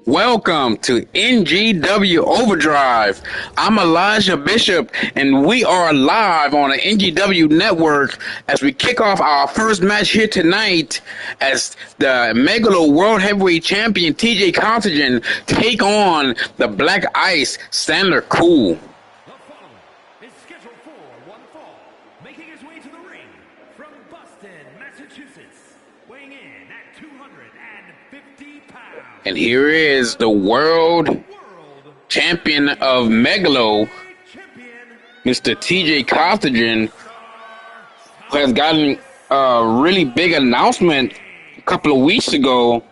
Welcome to NGW Overdrive. I'm Elijah Bishop, and we are live on the NGW network as we kick off our first match here tonight as the Megalo World Heavyweight Champion TJ Contagion take on the Black Ice Sandler Cool. The following is scheduled for one fall, making his way to the ring from Boston, Massachusetts, weighing in at 250 pounds. And here is the world champion of Megalo, Mr. TJ Contagion, who has gotten a really big announcement a couple of weeks ago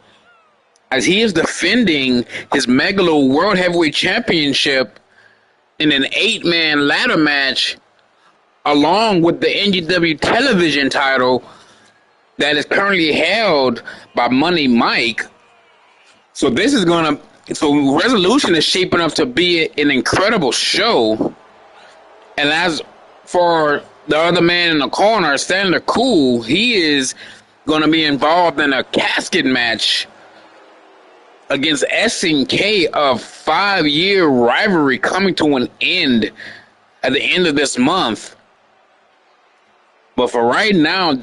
as he is defending his Megalo World Heavyweight Championship in an 8-man ladder match along with the NGW television title that is currently held by Money Mike. So Resolution is shaping up to be an incredible show. And as for the other man in the corner, Sandler Cool, he is going to be involved in a casket match against SNK, a 5-year rivalry coming to an end at the end of this month. But for right now,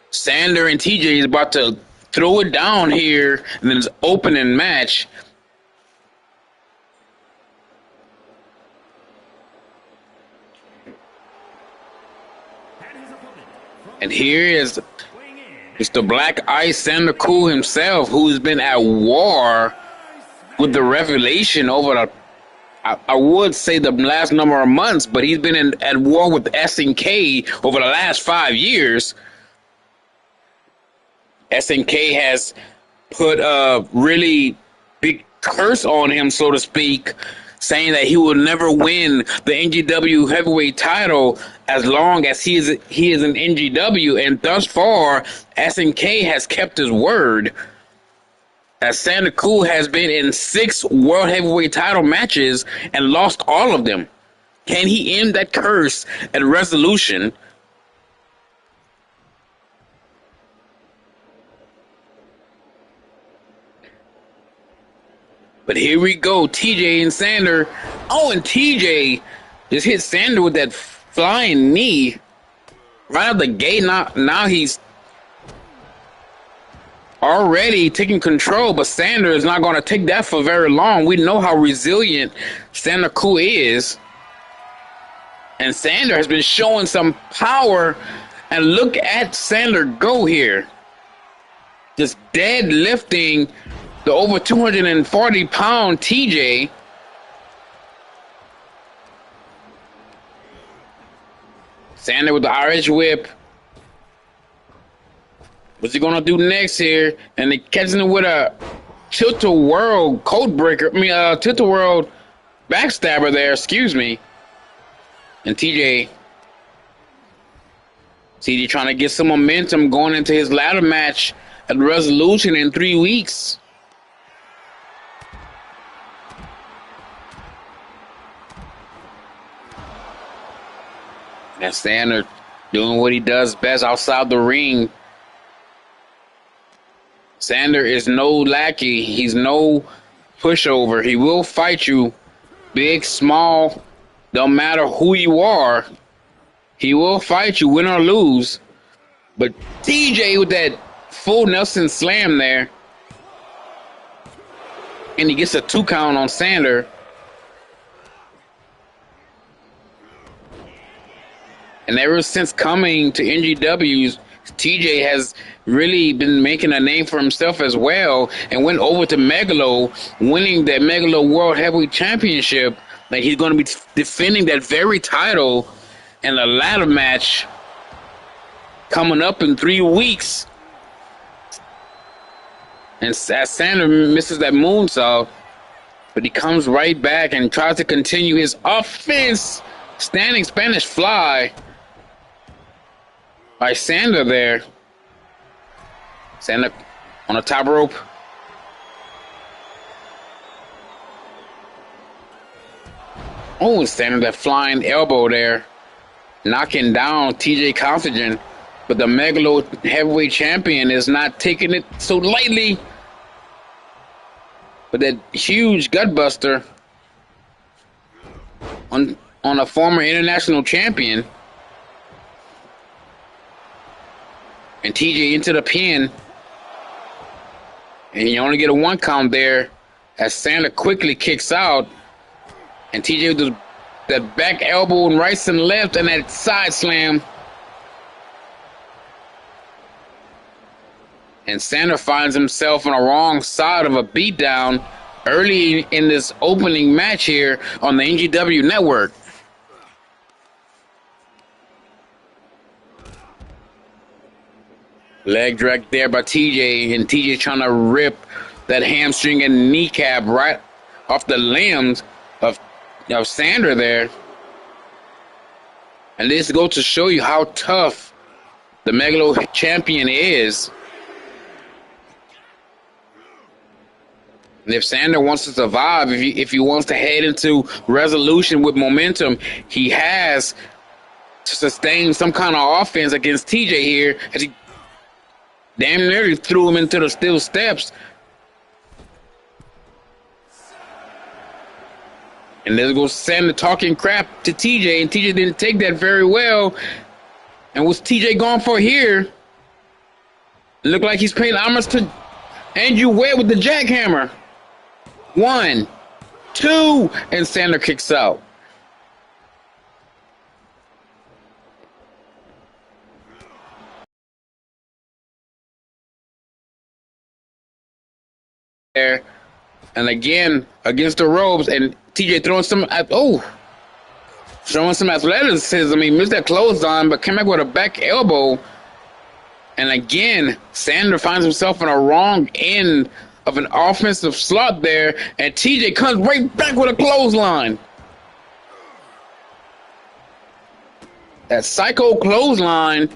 Sander and TJ is about to throw it down here in this opening match. And here is Mr. Black Ice Sandler Cool himself, who's been at war with the Revelation over the, I would say the last number of months, but he's been at war with SNK over the last 5 years. SNK has put a really big curse on him, so to speak, saying that he will never win the NGW heavyweight title as long as he is an NGW. And thus far, SNK has kept his word, as Sandler Cool has been in 6 world heavyweight title matches and lost all of them. Can he end that curse at Resolution? But here we go, TJ and Sander. Oh, and TJ just hit Sander with that flying knee right out the gate. Now he's already taking control, but Sander is not going to take that for very long. We know how resilient Sandler Cool is. And Sander has been showing some power. And look at Sander go here. Just deadlifting the over 240-pound TJ. Sander with the Irish whip. What's he gonna do next here? And they catching him with a tilt-a-whirl code breaker. Tilt-a-whirl backstabber there. Excuse me. And TJ trying to get some momentum going into his ladder match at Resolution in 3 weeks. And Sander doing what he does best outside the ring. Sander is no lackey. He's no pushover. He will fight you, big, small, don't matter who you are. He will fight you, win or lose. But TJ with that full Nelson slam there. And he gets a 2 count on Sander. And ever since coming to NGW's, TJ has really been making a name for himself as well, and went over to Megalo, winning that Megalo World Heavyweight Championship. Like, he's going to be defending that very title in a ladder match coming up in 3 weeks. And as Sander misses that moonsault, but he comes right back and tries to continue his offense. Standing Spanish fly by Sander there. Sander on the top rope. Oh, Sander, that flying elbow there, knocking down TJ Contagion. But the Megalo heavyweight champion is not taking it so lightly. But that huge gutbuster on a former international champion. And TJ into the pin. And you only get a 1 count there as Sandler quickly kicks out. And TJ with that back elbow and right and left and that side slam. And Sandler finds himself on the wrong side of a beatdown early in this opening match here on the NGW network. Leg drag there by TJ, and TJ trying to rip that hamstring and kneecap right off the limbs of Sandler there. And this goes to show you how tough the Megalo champion is. And if Sandler wants to survive, if he wants to head into resolution with momentum, he has to sustain some kind of offense against TJ here, as he damn nearly threw him into the steel steps. And there goes Sandler talking crap to TJ, and TJ didn't take that very well. And what's TJ going for here? It looked like he's paying homage to Andrew Webb with the jackhammer. 1, 2, and Sandler kicks out. There, and again against the ropes, and TJ throwing showing some athleticism. He missed that clothesline, but came back with a back elbow. And again, Sandler finds himself on a wrong end of an offensive slot there, and TJ comes right back with a clothesline. That psycho clothesline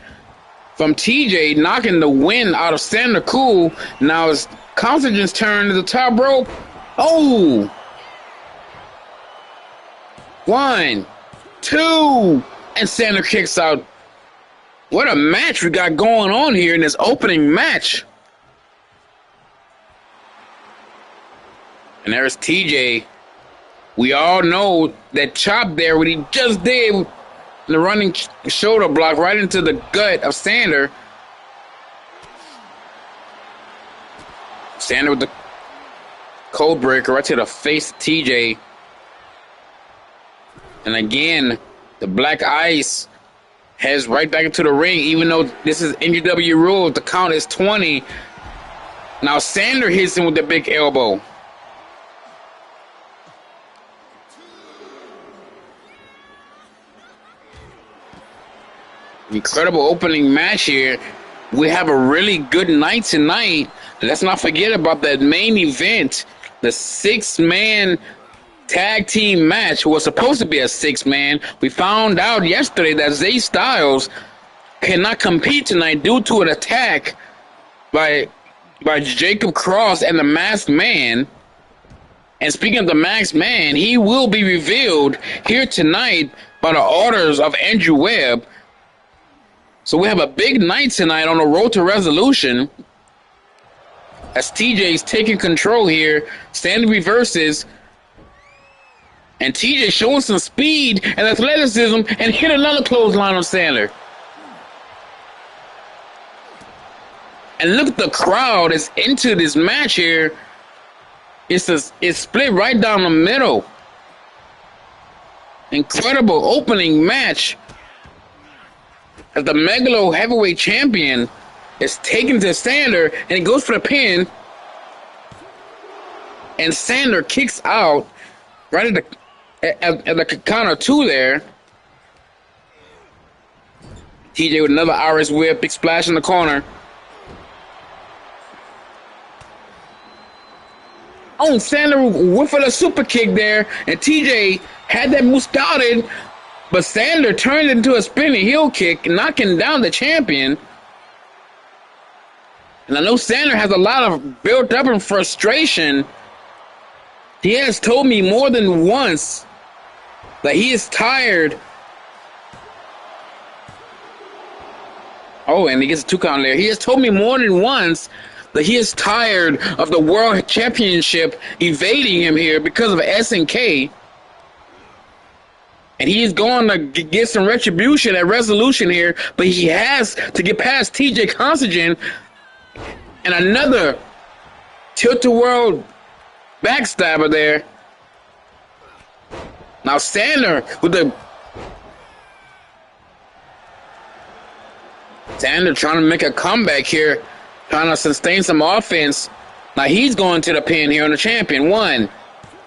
from TJ knocking the wind out of Sandler cool. Now it's Constantine's turn to the top rope. Oh! 1, 2, and Sandler kicks out. What a match we got going on here in this opening match. And there's TJ. We all know that chop there, what he just did, the running shoulder block right into the gut of Sandler. Sandler with the code breaker right to the face of TJ. And again, the black ice heads right back into the ring, even though this is NGW rules. The count is 20. Now Sandler hits him with the big elbow. Incredible opening match here. We have a really good night tonight. Let's not forget about that main event. The 6-man tag team match was supposed to be a 6-man. We found out yesterday that Zay Styles cannot compete tonight due to an attack by Jacob Cross and the Masked Man. And speaking of the Masked Man, he will be revealed here tonight by the orders of Andrew Webb. So we have a big night tonight on the road to resolution as TJ's taking control here. Sandler reverses, and TJ showing some speed and athleticism and hit another clothesline on Sandler. And look at the crowd is into this match here. It's split right down the middle. Incredible opening match. As the Megalo heavyweight champion is taken to Sandler, and he goes for the pin. And Sandler kicks out right at the count of 2 there. TJ with another Irish whip, big splash in the corner. Oh, Sandler went for the super kick there, and TJ had that move started, but Sandler turned it into a spinning heel kick, knocking down the champion. And I know Sandler has a lot of built up in frustration. He has told me more than once that he is tired. Oh, and he gets a 2 count there. He has told me more than once that he is tired of the World Championship evading him here because of SNK. And he's going to get some retribution at Resolution here, but he has to get past TJ Considine and another tilt-a-world backstabber there. Now Sander Sander trying to make a comeback here, trying to sustain some offense. Now he's going to the pin here on the champion. 1,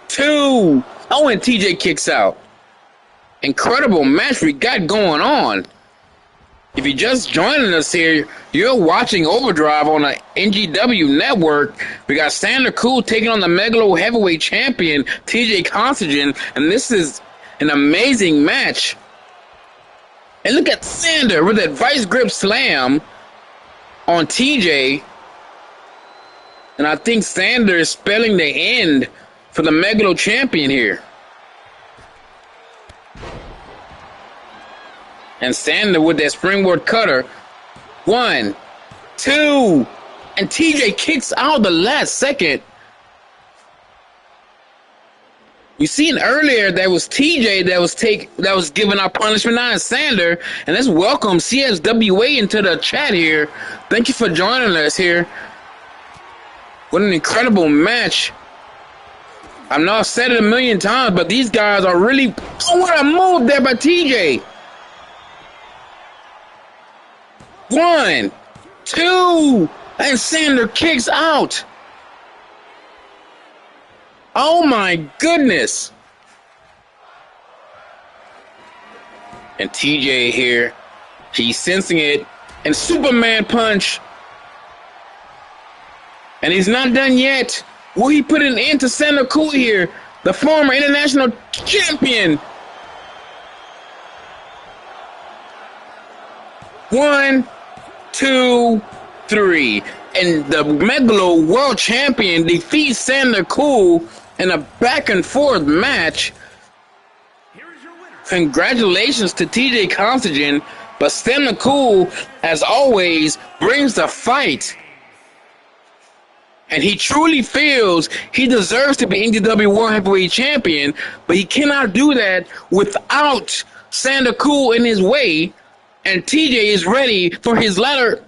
2. Oh, and TJ kicks out. Incredible match we got going on. If you're just joining us here, you're watching Overdrive on the NGW network. We got Sander Cool taking on the Megalo Heavyweight Champion, TJ Considine, and this is an amazing match. And look at Sander with that vice grip slam on TJ. And I think Sander is spelling the end for the Megalo Champion here. And Sander with that springboard cutter. 1, 2. And TJ kicks out the last second. You seen earlier that was TJ that was giving our punishment. Now it's Sander. And let's welcome CSWA into the chat here. Thank you for joining us here. What an incredible match. I know I've said it a million times, but these guys are really... Oh, what a move there by TJ. 1, 2, and Sander kicks out. Oh my goodness. And TJ here, he's sensing it, and Superman punch. And he's not done yet. Will he put an end to Sander Cool here, the former international champion? 1, 2, 3. And the Megalo World Champion defeats Sander Cool in a back and forth match. Congratulations to TJ Considine, but Sander Cool, as always, brings the fight. And he truly feels he deserves to be NGW World Heavyweight Champion, but he cannot do that without Sander Cool in his way. And TJ is ready for his ladder.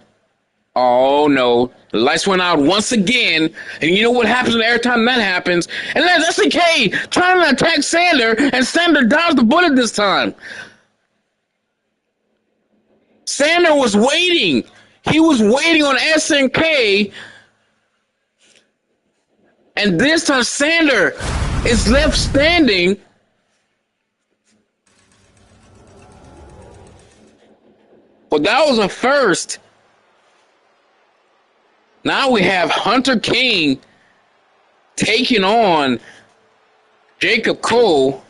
Oh, no. The lights went out once again. And you know what happens every time that happens? And that's SNK trying to attack Sander, and Sander dodged the bullet this time. Sander was waiting. He was waiting on SNK. And this time Sander is left standing. Well, that was a first. Now we have Hunter King taking on Jacob Cole.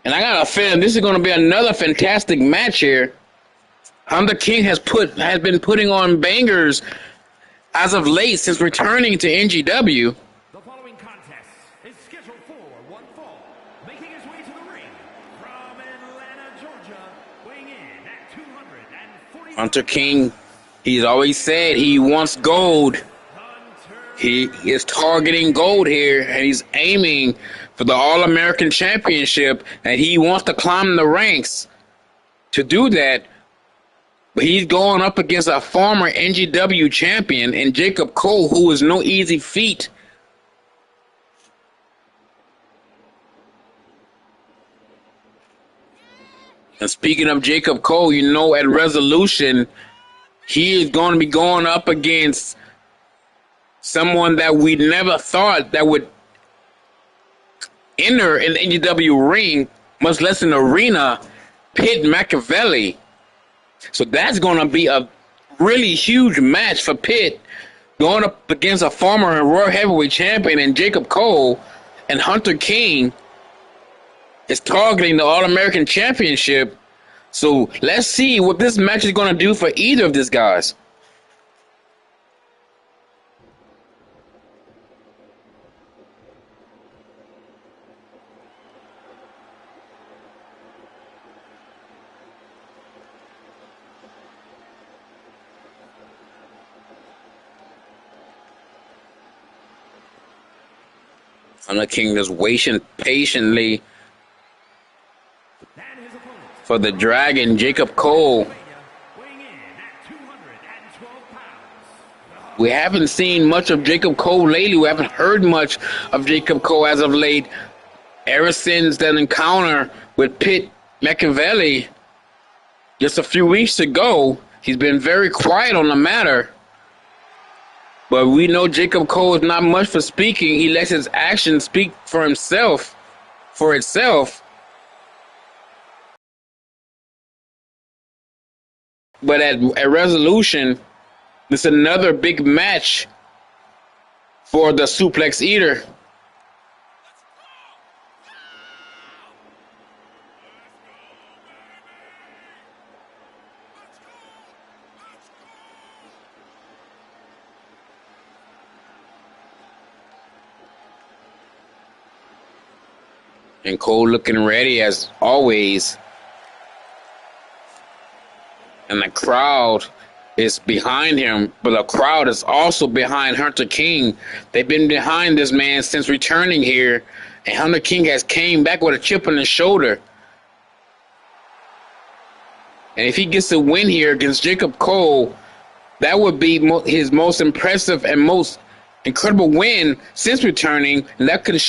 And I got a feeling this is going to be another fantastic match here. Hunter King has been putting on bangers as of late since returning to NGW. The following contest is scheduled for one fall. Making his way to the ring from Atlanta, Georgia, weighing in at 240. Hunter King, he's always said he wants gold. He is targeting gold here, and he's aiming for the All-American Championship, and he wants to climb the ranks to do that. But he's going up against a former NGW champion in Jacob Cole, who is no easy feat. And speaking of Jacob Cole, you know, at Resolution, he is going to be going up against someone that we never thought that would enter an NGW ring, much less an arena, Pitt Machiavelli. So that's going to be a really huge match for Pitt, going up against a former World Heavyweight Champion in Jacob Cole, and Hunter King is targeting the All-American Championship. So let's see what this match is going to do for either of these guys. Hunter King just waiting patiently for the Dragon, Jacob Cole. We haven't seen much of Jacob Cole lately. We haven't heard much of Jacob Cole as of late. Ever since that encounter with Pitt Machiavelli just a few weeks ago, he's been very quiet on the matter. But we know Jacob Cole is not much for speaking. He lets his actions speak for himself, for itself. But at Resolution, it's another big match for the Suplex Eater. And Cole looking ready as always. And the crowd is behind him, but the crowd is also behind Hunter King. They've been behind this man since returning here, and Hunter King has came back with a chip on his shoulder. And if he gets a win here against Jacob Cole, that would be his most impressive and most incredible win since returning, and that could.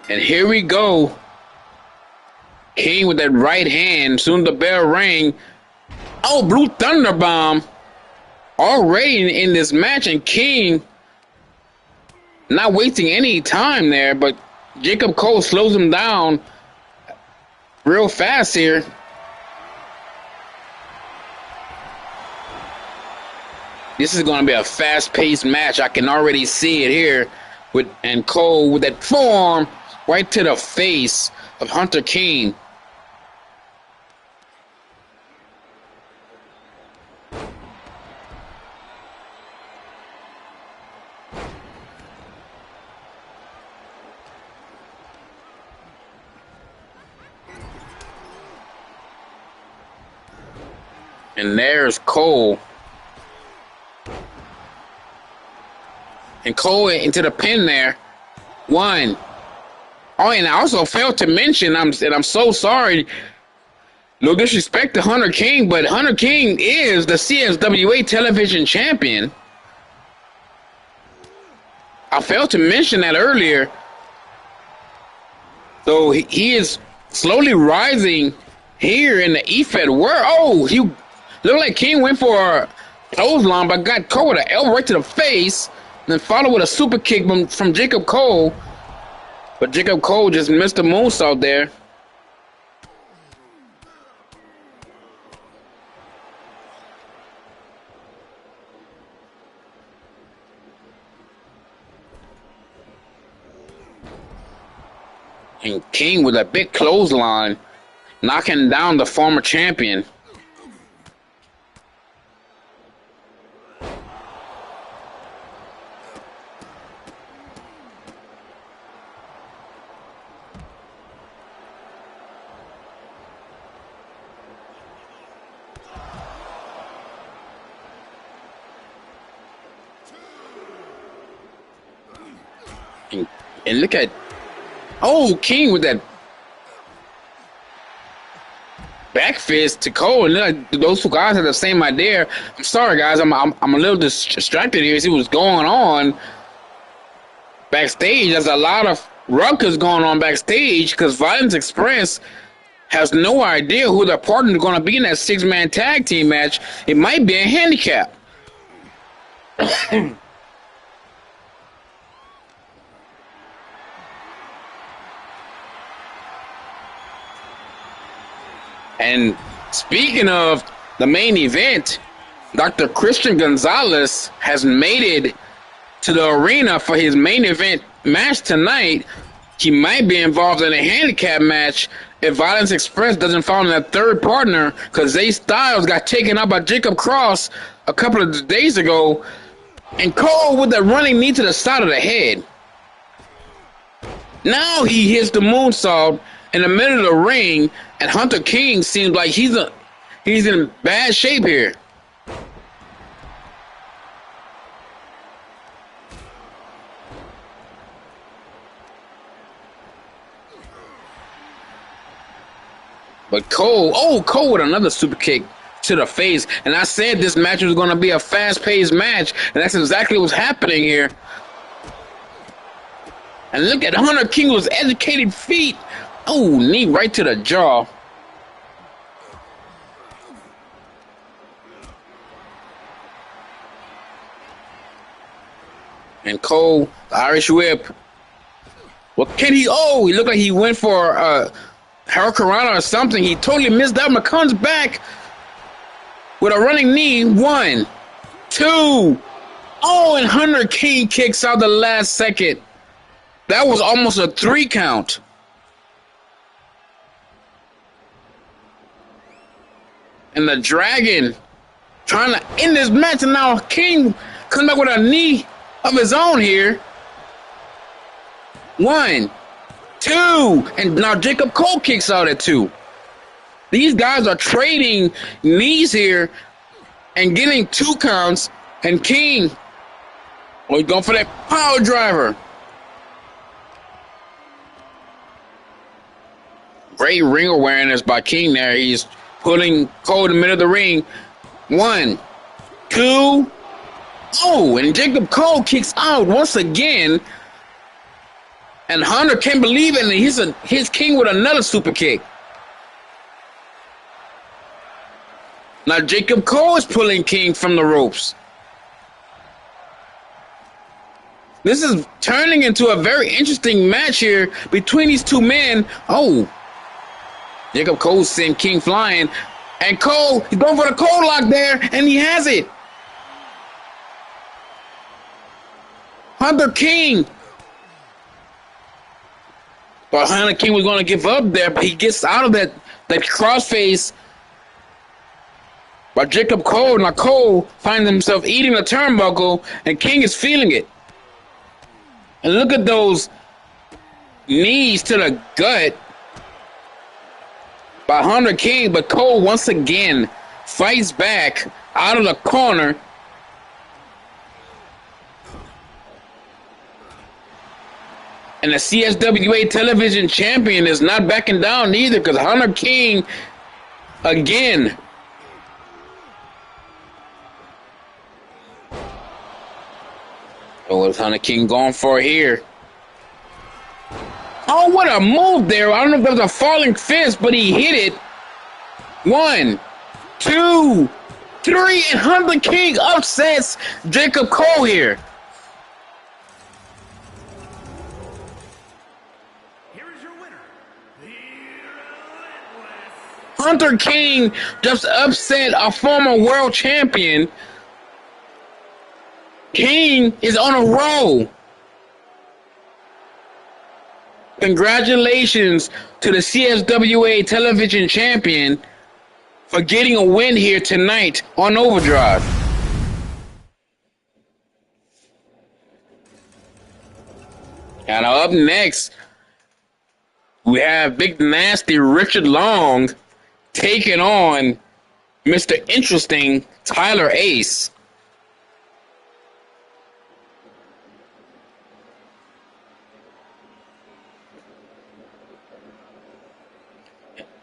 And here we go. King with that right hand. Soon the bell rang. Oh, Blue Thunder Bomb. Already in this match. And King not wasting any time there. But Jacob Cole slows him down real fast here. This is going to be a fast-paced match. I can already see it here. And Cole with that forearm right to the face of Hunter King. And there's Cole. And Cole into the pin there. One. Oh, and I also failed to mention, I'm so sorry. No disrespect to Hunter King, but Hunter King is the CSWA television champion. I failed to mention that earlier. So he is slowly rising here in the EFED world. Oh, he looked like King went for a clothesline, but got Cole with an elbow right to the face, and then followed with a super kick from Jacob Cole. But Jacob Cole just missed the moonsault there. And King with a big clothesline, knocking down the former champion. And look at, oh, King with that back fist to Cole. And like, those two guys had the same idea. I'm sorry, guys. I'm a little distracted here. See what's going on backstage. There's a lot of ruckus going on backstage because Violence Express has no idea who their partner is going to be in that six-man tag team match. It might be a handicap. And speaking of the main event, Dr. Christian Gonzalez has made it to the arena for his main event match tonight. He might be involved in a handicap match if Violence Express doesn't find a third partner, because Zay Styles got taken out by Jacob Cross a couple of days ago. And Cole with that running knee to the side of the head. Now he hits the moonsault in the middle of the ring, and Hunter King seems like he's He's in bad shape here. But Cole with another super kick to the face. And I said this match was going to be a fast-paced match, and that's exactly what's happening here. And look at Hunter King with educated feet. Oh, knee right to the jaw. And Cole, the Irish whip. What can he? Oh, he looked like he went for Hurricanrana or something. He totally missed that one. Comes back with a running knee. 1, 2. Oh, and Hunter King kicks out the last second. That was almost a 3 count. And the Dragon trying to end this match, and now King comes back with a knee of his own here. 1, 2, and now Jacob Cole kicks out at 2. These guys are trading knees here and getting 2 counts, and King, oh, he's going for that power driver. Great ring awareness by King there. He's putting Cole in the middle of the ring. 1, 2. Oh, and Jacob Cole kicks out once again. And Hunter can't believe it, and he's King with another super kick. Now Jacob Cole is pulling King from the ropes. This is turning into a very interesting match here between these two men. Oh, Jacob Cole sent King flying. And Cole, he's going for the Cole lock there, and he has it. Hunter King. But Hunter King was going to give up there, but he gets out of that crossface by Jacob Cole. Now Cole finds himself eating the turnbuckle, and King is feeling it. And look at those knees to the gut by Hunter King, but Cole once again fights back out of the corner. And the CSWA television champion is not backing down either, because Hunter King, again, what's Hunter King going for here? Oh, what a move there. I don't know if that was a falling fist, but he hit it. 1, 2, 3, and Hunter King upsets Jacob Cole here. Hunter King just upset a former world champion. King is on a roll. Congratulations to the CSWA television champion for getting a win here tonight on Overdrive. And up next, we have Big Nasty Richard Long taking on Mr. Interesting Tyler Ace.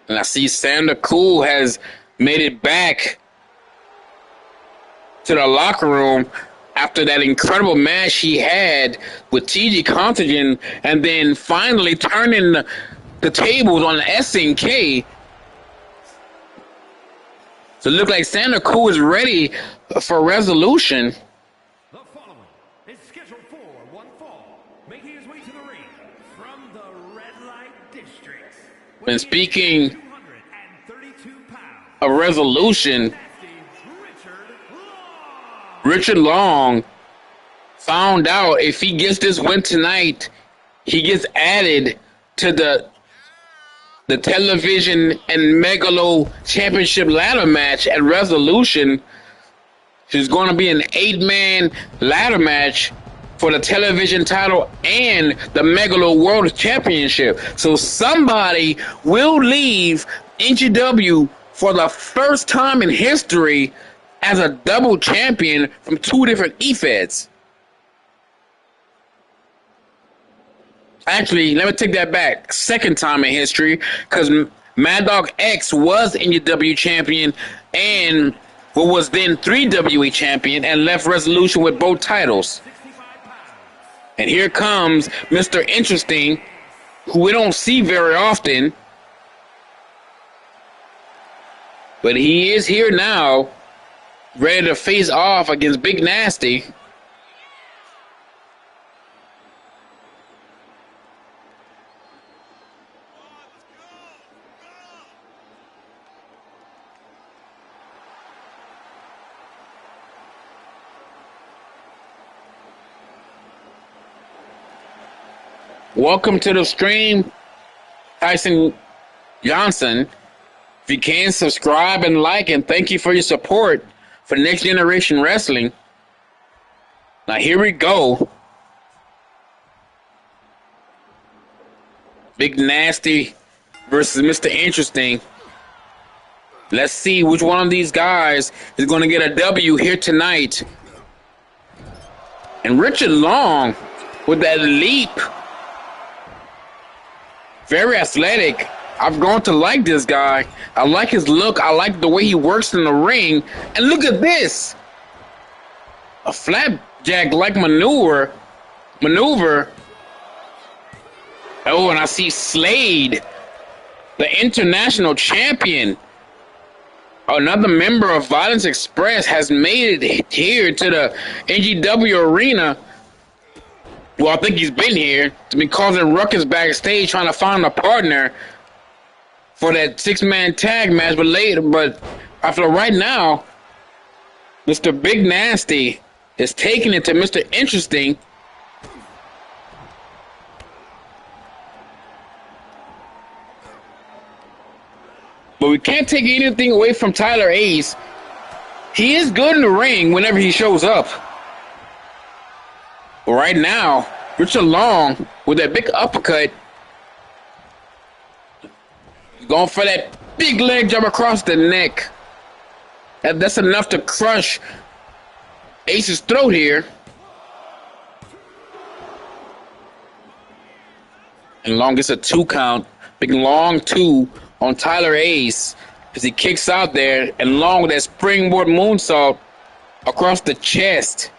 And I see Sandra Cool has made it back to the locker room after that incredible match he had with TG Contagion, and then finally turning the tables on the SNK. So it looks like Sandra Cool is ready for resolution. The following is scheduled for one fall, making his way to the ring from the Red Light District. And speaking of resolution, Richard Long found out if he gets this win tonight, he gets added to the television and Megalo Championship ladder match at Resolution. There's going to be an 8-man ladder match for the television title and the Megalo World Championship. So somebody will leave NGW for the first time in history as a double champion from two different EFEDs. Actually, let me take that back. Second time in history, because Mad Dog X was NJW champion and who was then 3WE champion and left Resolution with both titles. And here comes Mr. Interesting, who we don't see very often. But he is here now, ready to face off against Big Nasty. Welcome to the stream, Tyson Johnson. If you can, subscribe and like, and thank you for your support for Next Generation Wrestling. Now here we go. Big Nasty versus Mr. Interesting. Let's see which one of these guys is going to get a W here tonight. And Richard Long with that leap. Very athletic. I've grown to like this guy. I like his look. I like the way he works in the ring. And look at this. A flapjack-like maneuver. Oh, and I see Slade, the international champion. Another member of Violence Express has made it here to the NGW arena. Well, I think he's been here to be causing ruckus backstage trying to find a partner for that six-man tag match. But after right now, Mr. Big Nasty is taking it to Mr. Interesting. But we can't take anything away from Tyler Ace. He is good in the ring whenever he shows up. But right now, Richard Long with that big uppercut. Going for that big leg jump across the neck. That's enough to crush Ace's throat here. And Long gets a 2 count. Big Long 2 on Tyler Ace as he kicks out there. And Long with that springboard moonsault across the chest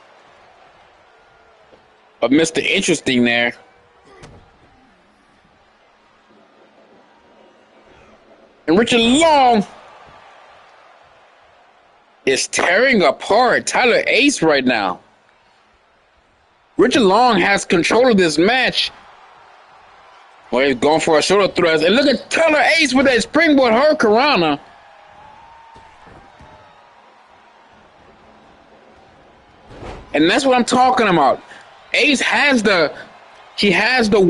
of Mr. Interesting there. And Richard Long is tearing apart Tyler Ace right now. Richard Long has control of this match. Well, he's going for a shoulder thrust. And look at Tyler Ace with that springboard hurricanrana. And that's what I'm talking about. Ace has the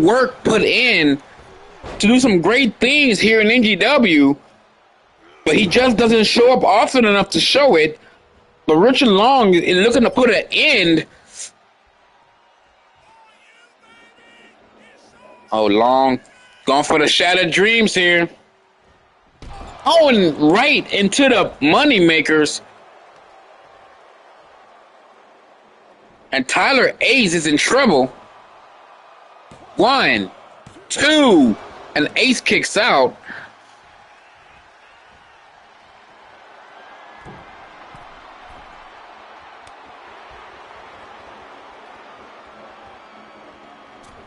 work put in to do some great things here in NGW, but he just doesn't show up often enough to show it. But Richard Long is looking to put an end. Oh, Long going for the Shattered Dreams here. Oh, and right into the money makers. And Tyler Ace is in trouble. 1, 2, and Ace kicks out.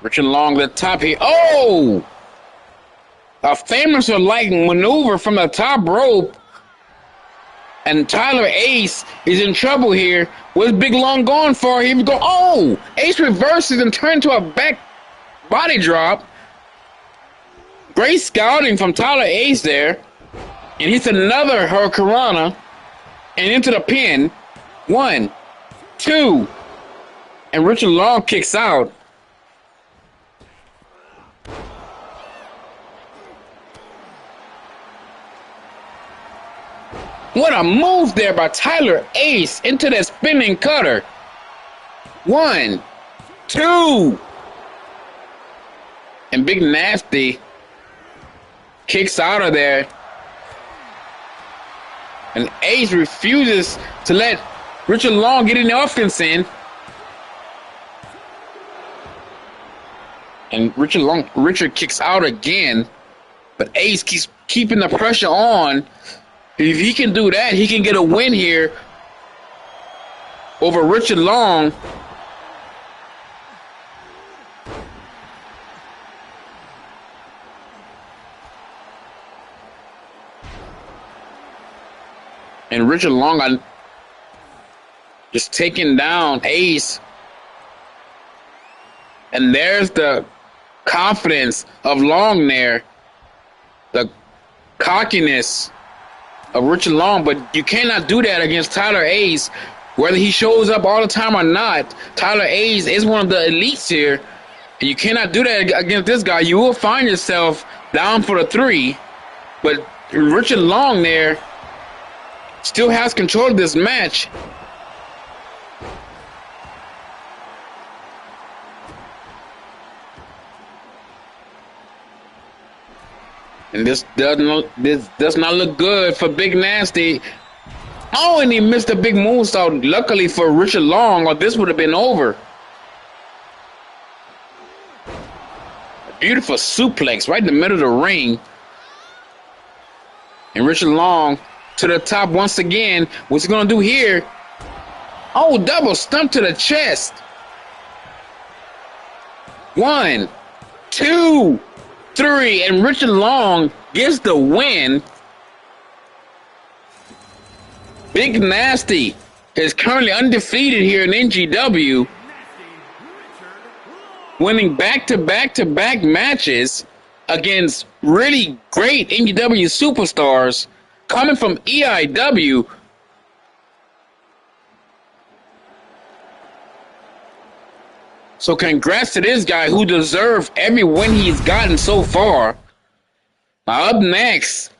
Richard Long the top here. Oh! A famous like maneuver from the top rope. And Tyler Ace is in trouble here. What's Big Long going for? Here we go. Oh! Ace reverses and turns to a back body drop. Great scouting from Tyler Ace there. And hits another hurricanrana. And into the pin. 1, 2. And Richard Long kicks out. What a move there by Tyler Ace into that spinning cutter. 1, 2. And Big Nasty kicks out of there. And Ace refuses to let Richard Long get any offense in. And Richard kicks out again. But Ace keeps keeping the pressure on. If he can do that, he can get a win here over Richard Long. And Richard Long just taking down Ace. And there's the confidence of Long there. The cockiness of Richard Long. But you cannot do that against Tyler Ace. Whether he shows up all the time or not, Tyler Ace is one of the elites here. And you cannot do that against this guy. You will find yourself down for the 3. But Richard Long there still has control of this match. And this does not look good for Big Nasty. Oh, and he missed a big moonsault. Luckily for Richard Long, or this would have been over. A beautiful suplex right in the middle of the ring. And Richard Long to the top once again. What's he going to do here? Oh, double stump to the chest. 1, 2, 3. And Richard Long gets the win. Big Nasty is currently undefeated here in NGW, winning back-to-back-to-back matches against really great NGW superstars coming from EIW. So congrats to this guy who deserved every win he's gotten so far. Now up next,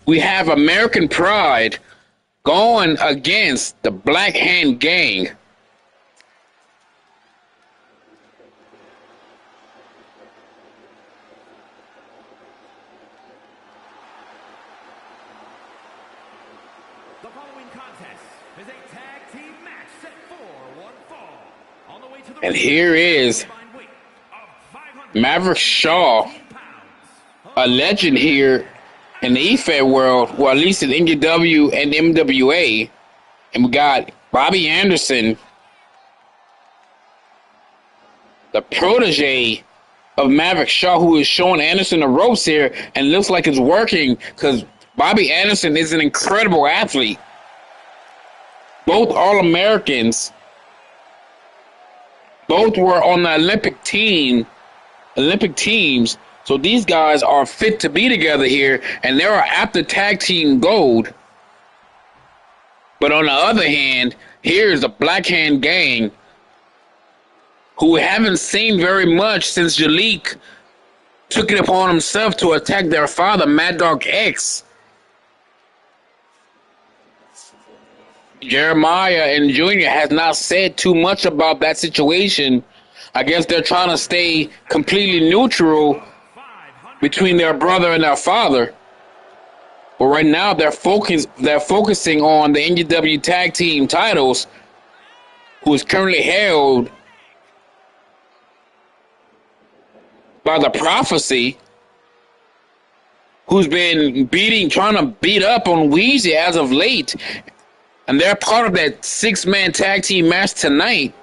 we have American Pride going against the Black Hand Gang. The following contest is a tag team match set for one fall. On the way to the And here is Maverick Shaw, a legend here in the EFED world, or at least in NGW and MWA. And we got Bobby Anderson, the protege of Maverick Shaw, who is showing Anderson the ropes here, and looks like it's working because Bobby Anderson is an incredible athlete. Both All-Americans. Both were on the Olympic teams. So these guys are fit to be together here, and they are after tag team gold. But on the other hand, here's the Black Hand Gang, who we haven't seen very much since Jalik took it upon himself to attack their father, Mad Dog X. Jeremiah and Junior has not said too much about that situation. I guess they're trying to stay completely neutral between their brother and their father. But right now they're focusing on the NGW Tag Team titles, who is currently held by the Prophecy, who's been trying to beat up on Weezy as of late. And they're part of that 6-man tag team match tonight.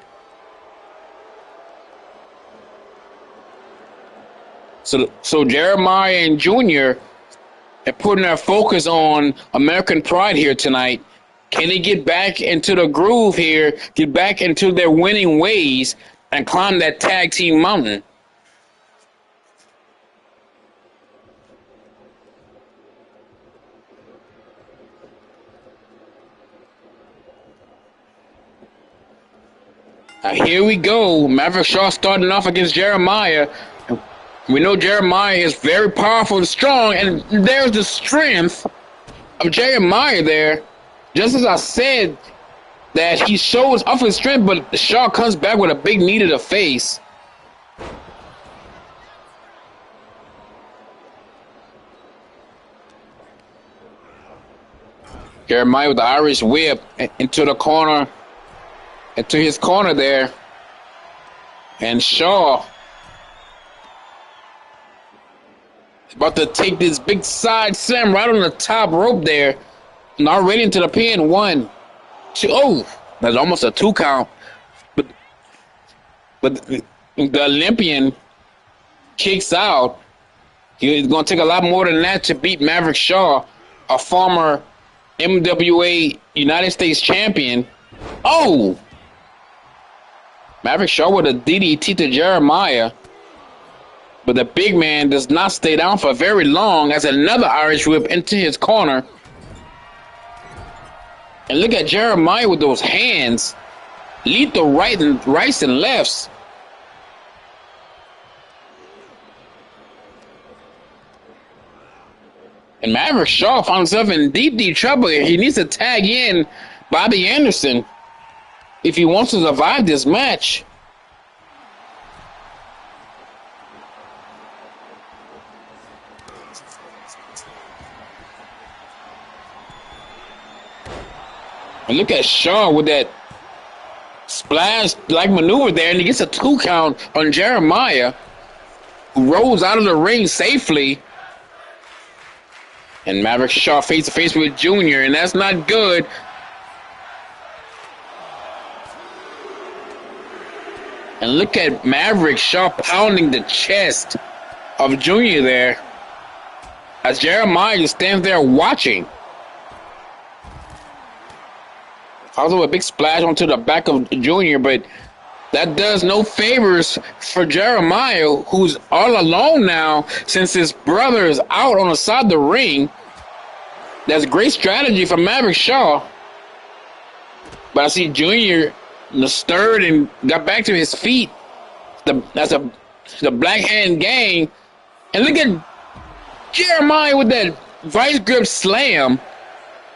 So Jeremiah and Junior are putting their focus on American Pride here tonight. Can they get back into the groove here, get back into their winning ways, and climb that tag team mountain? Here we go. Maverick Shaw starting off against Jeremiah. We know Jeremiah is very powerful and strong, and there's the strength of Jeremiah there. Just as I said that he shows off his strength, but Shaw comes back with a big knee to the face. Jeremiah with the Irish whip into the corner, into his corner there. And Shaw about to take this big side slam right on the top rope there. Now right into the pin. 1, 2. Oh, that's almost a 2 count. But the Olympian kicks out. He's going to take a lot more than that to beat Maverick Shaw, a former MWA United States champion. Oh! Maverick Shaw with a DDT to Jeremiah. But the big man does not stay down for very long as another Irish whip into his corner. And look at Jeremiah with those hands. Lethal rights and lefts. And Maverick Shaw found himself in deep trouble. He needs to tag in Bobby Anderson if he wants to survive this match. And look at Shaw with that splash-like maneuver there, and he gets a 2 count on Jeremiah, who rolls out of the ring safely. And Maverick Shaw face-to-face with Junior, and that's not good. And look at Maverick Shaw pounding the chest of Junior there as Jeremiah just stands there watching. Also a big splash onto the back of Junior, but that does no favors for Jeremiah, who's all alone now since his brother is out on the side of the ring. That's great strategy from Maverick Shaw. But I see Junior stirred and got back to his feet. That's the Black Hand Gang. And look at Jeremiah with that vice grip slam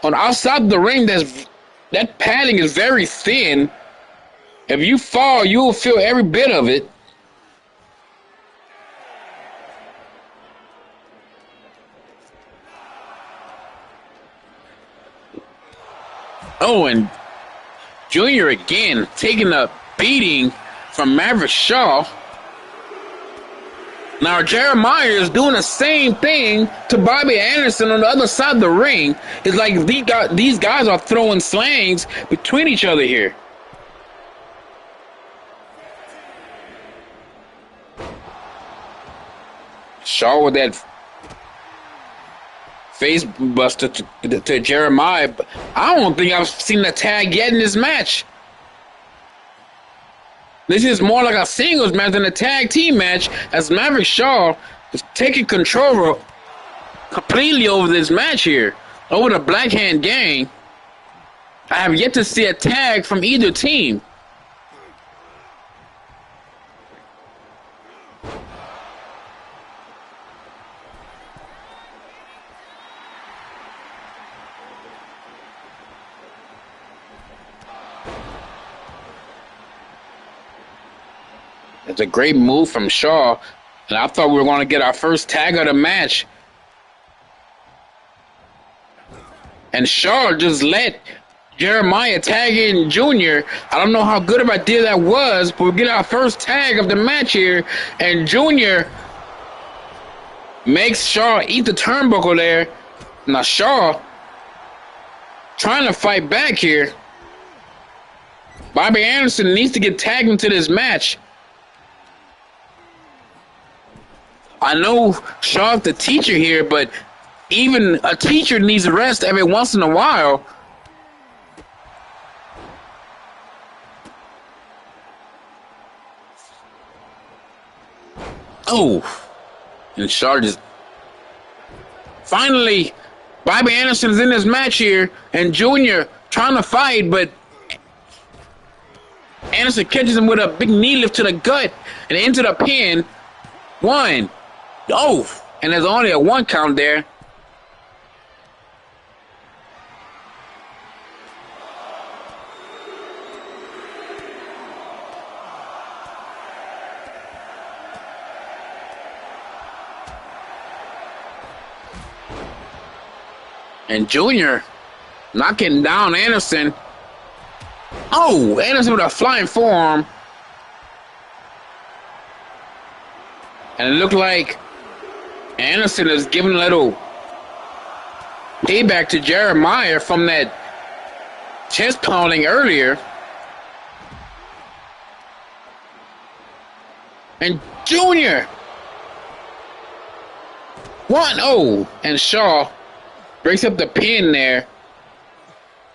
on outside the ring. That padding is very thin. If you fall, you will feel every bit of it. Oh, and Junior again taking a beating from Maverick Shaw. Now Jeremiah is doing the same thing to Bobby Anderson on the other side of the ring. It's like these guys are throwing slangs between each other here. Shaw with that face buster to Jeremiah. I don't think I've seen a tag yet in this match. This is more like a singles match than a tag team match, as Maverick Shaw is taking control completely over this match here, over the Black Hand Gang. I have yet to see a tag from either team. It's a great move from Shaw, and I thought we were going to get our first tag of the match. And Shaw just let Jeremiah tag in Junior. I don't know how good of an idea that was, but we get our first tag of the match here, and Junior makes Shaw eat the turnbuckle there. Now Shaw trying to fight back here. Bobby Anderson needs to get tagged into this match. I know Shaw's the teacher here, but even a teacher needs rest every once in a while. Oh, and Shaw just... Finally, Bobby Anderson's in this match here, and Junior trying to fight, but Anderson catches him with a big knee lift to the gut and into the pin. 1. Oh, and there's only a 1 count there. And Junior knocking down Anderson. Oh, Anderson with a flying forearm. And it looked like Anderson is giving a little payback to Jeremiah from that chest pounding earlier. And Junior. 1-0. And Shaw breaks up the pin there.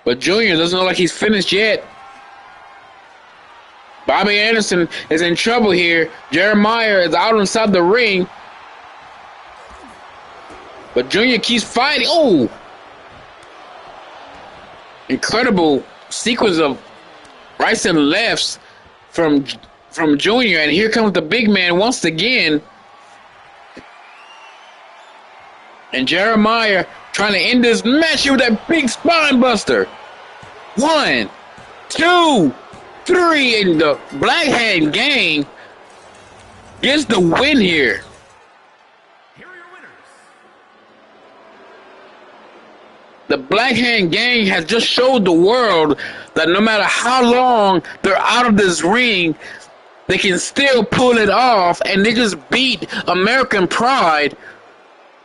But Junior doesn't look like he's finished yet. Bobby Anderson is in trouble here. Jeremiah is out inside the ring. But Junior keeps fighting. Oh! Incredible sequence of rights and lefts from Junior. And here comes the big man once again. And Jeremiah trying to end this match here with that big spine buster. 1, 2, 3, and the Black Hand Gang gets the win here. Here are your winners. The Black Hand Gang has just showed the world that no matter how long they're out of this ring, they can still pull it off, and they just beat American Pride,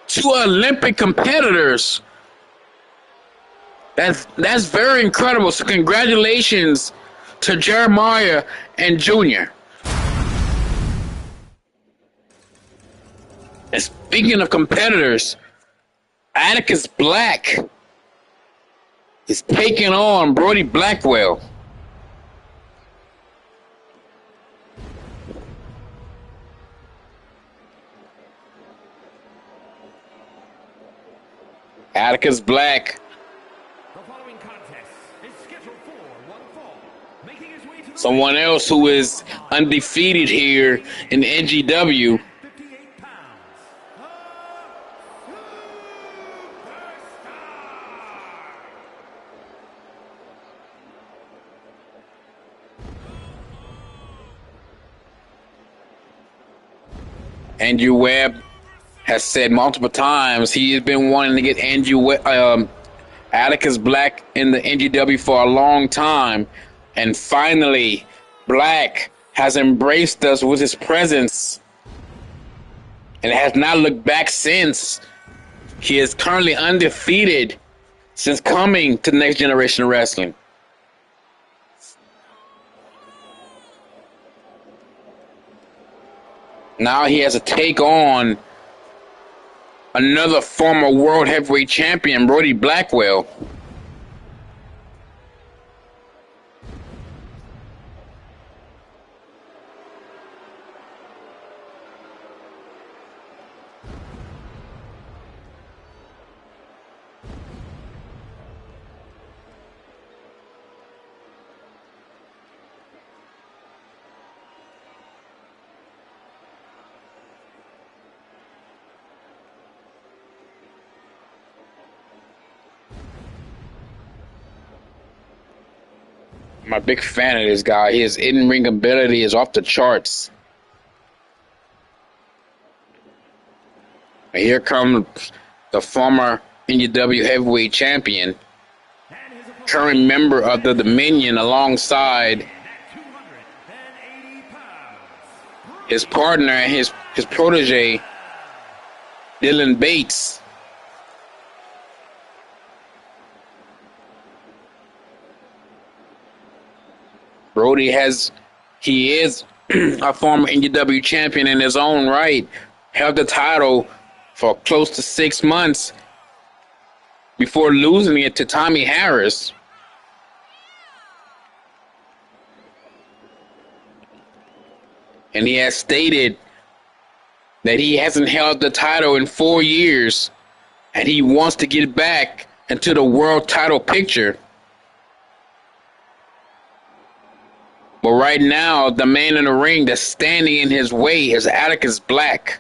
2 Olympic competitors. That's very incredible. So congratulations to Jeremiah and Junior. And speaking of competitors, Atticus Black is taking on Brody Blackwell. Atticus Black, The following contest is scheduled for one fall. Making his way to the someone else who is undefeated here in NGW. 58 pounds. Andrew Webb has said multiple times he has been wanting to get Atticus Black in the NGW for a long time. And finally, Black has embraced us with his presence and has not looked back since. He is currently undefeated since coming to Next Generation Wrestling. Now he has to take on another former World Heavyweight Champion, Brody Blackwell. I'm a big fan of this guy. His in-ring ability is off the charts. And here comes the former NGW Heavyweight Champion, current member of the Dominion, alongside his partner and his protege, Dylan Bates. Brody is a former NGW champion in his own right, held the title for close to 6 months before losing it to Tommy Harris. And he has stated that he hasn't held the title in 4 years, and he wants to get back into the world title picture. But right now, the man in the ring that's standing in his way is Atticus Black.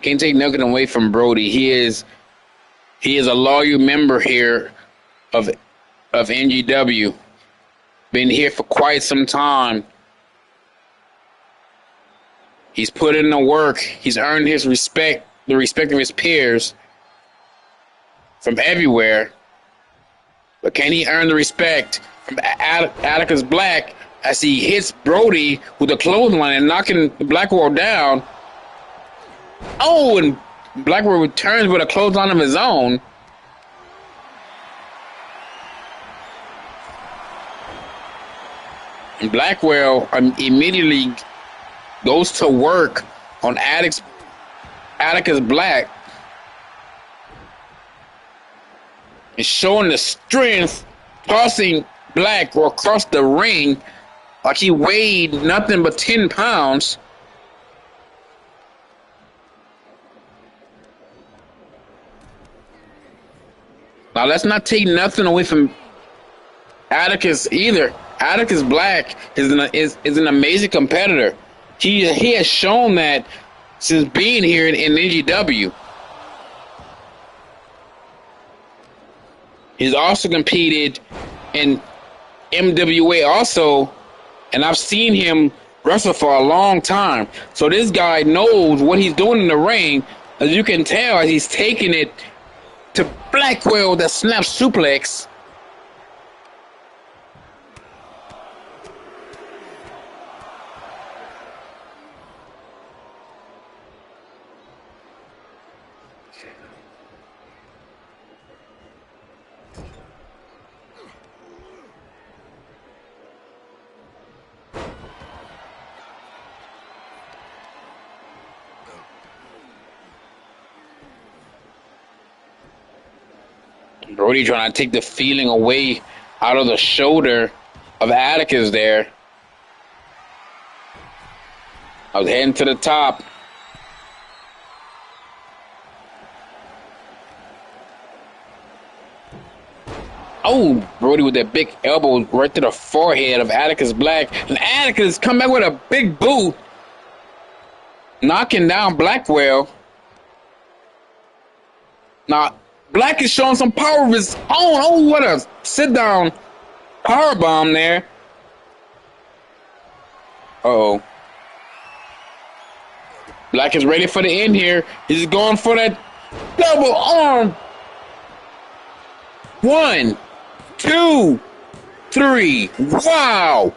Can't take nothing away from Brody. He is a loyal member here of of NGW. Been here for quite some time. He's put in the work. He's earned his respect, the respect of his peers from everywhere. But can he earn the respect from Atticus Black as he hits Brody with a clothesline and knocking Blackwell down? Oh, and Blackwell returns with a clothesline of his own. And Blackwell immediately goes to work on Atticus Black. And showing the strength, tossing Black across the ring like he weighed nothing but 10 pounds. Now, let's not take nothing away from Atticus either. Atticus Black is an amazing competitor. He has shown that since being here in NGW. He's also competed in MWA also, and I've seen him wrestle for a long time. So this guy knows what he's doing in the ring. As you can tell, as he's taking it to Blackwell, that snap suplex. Brody trying to take the feeling away out of the shoulder of Atticus there. I was heading to the top. Oh, Brody with that big elbow right to the forehead of Atticus Black. And Atticus come back with a big boot, knocking down Blackwell. Now, Black is showing some power of his own. Oh, what a sit-down power bomb there. Uh-oh. Black is ready for the end here. He's going for that double arm. 1, 2, 3. Wow.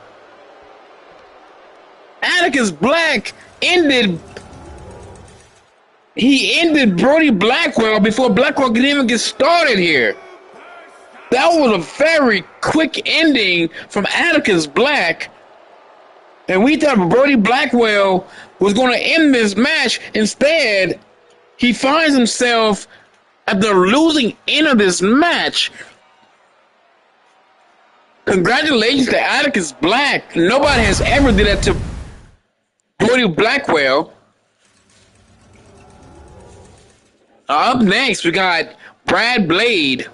Atticus Black ended Brody Blackwell before Blackwell could even get started here. That was a very quick ending from Atticus Black. And we thought Brody Blackwell was going to end this match. Instead, he finds himself at the losing end of this match. Congratulations to Atticus Black. Nobody has ever did that to Brody Blackwell. Up next, we got Brad Blade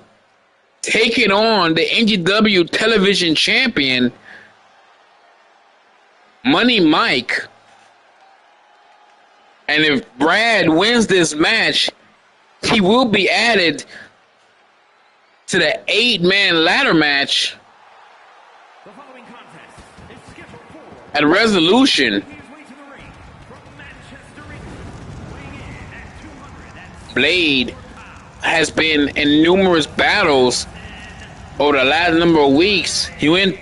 taking on the NGW television champion, Money Mike. And if Brad wins this match, he will be added to the 8-man ladder match at Resolution. Blade has been in numerous battles over the last number of weeks. He went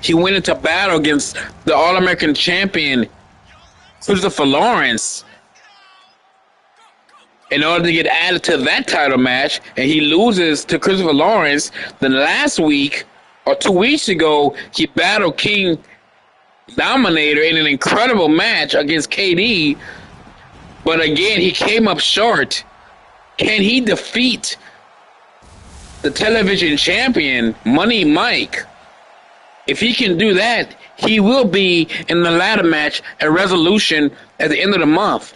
into battle against the All-American champion, Christopher Lawrence, in order to get added to that title match, and he loses to Christopher Lawrence. Then last week, or 2 weeks ago, he battled King Dominator in an incredible match against KD, but again, he came up short. Can he defeat the television champion, Money Mike? If he can do that, he will be in the ladder match at Resolution at the end of the month.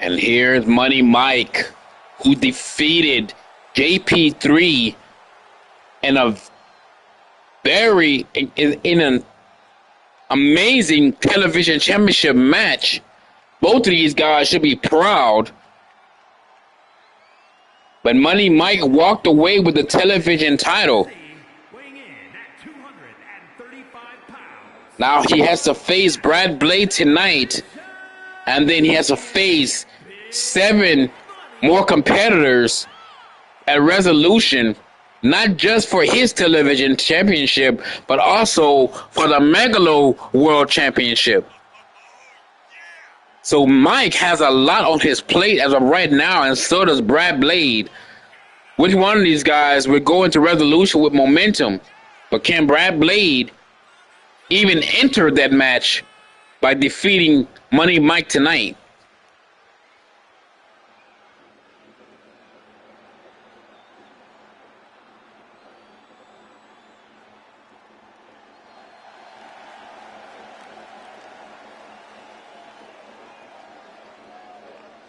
And here's Money Mike, who defeated JP3 in a very in an amazing television championship match. Both of these guys should be proud. But Money Mike walked away with the television title. Weighing in at 235 pounds. Now he has to face Brad Blade tonight. And then he has to face 7 more competitors at Resolution. Not just for his television championship, but also for the Megalo World Championship. So Mike has a lot on his plate as of right now, and so does Brad Blade. Which one of these guys would go into Resolution with momentum? But can Brad Blade even enter that match by defeating Money Mike tonight?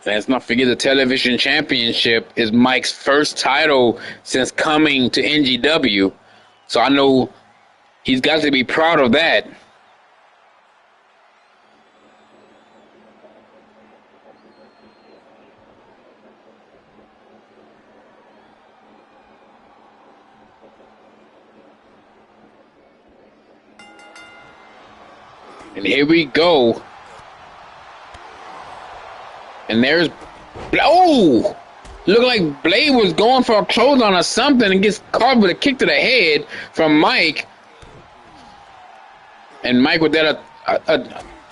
Let's not forget the television championship is Mike's first title since coming to NGW. So I know he's got to be proud of that. And here we go. And there's, oh, looked like Blade was going for a clothesline or something and gets caught with a kick to the head from Mike. And Mike with that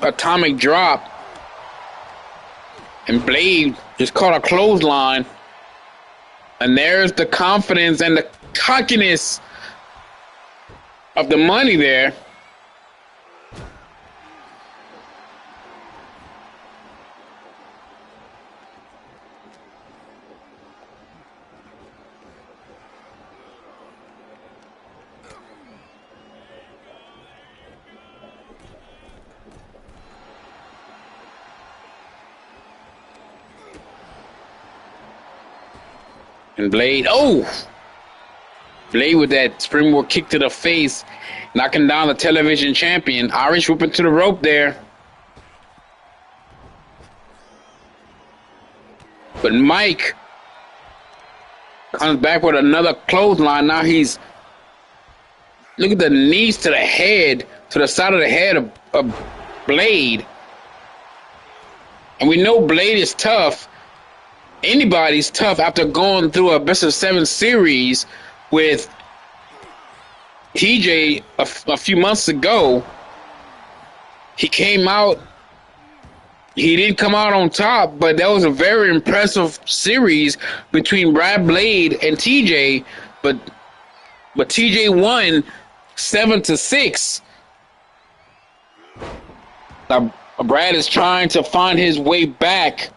atomic drop. And Blade just caught a clothesline. And there's the confidence and the cockiness of the Money there. And Blade, oh! Blade with that springboard kick to the face, knocking down the television champion. Irish whipping to the rope there. But Mike comes back with another clothesline. Now he's, look at the knees to the head, to the side of the head of Blade. And we know Blade is tough. Anybody's tough after going through a best of 7 series with TJ a few months ago. He came out, he didn't come out on top, but that was a very impressive series between Brad Blade and TJ. But TJ won 7-6. Now Brad is trying to find his way back,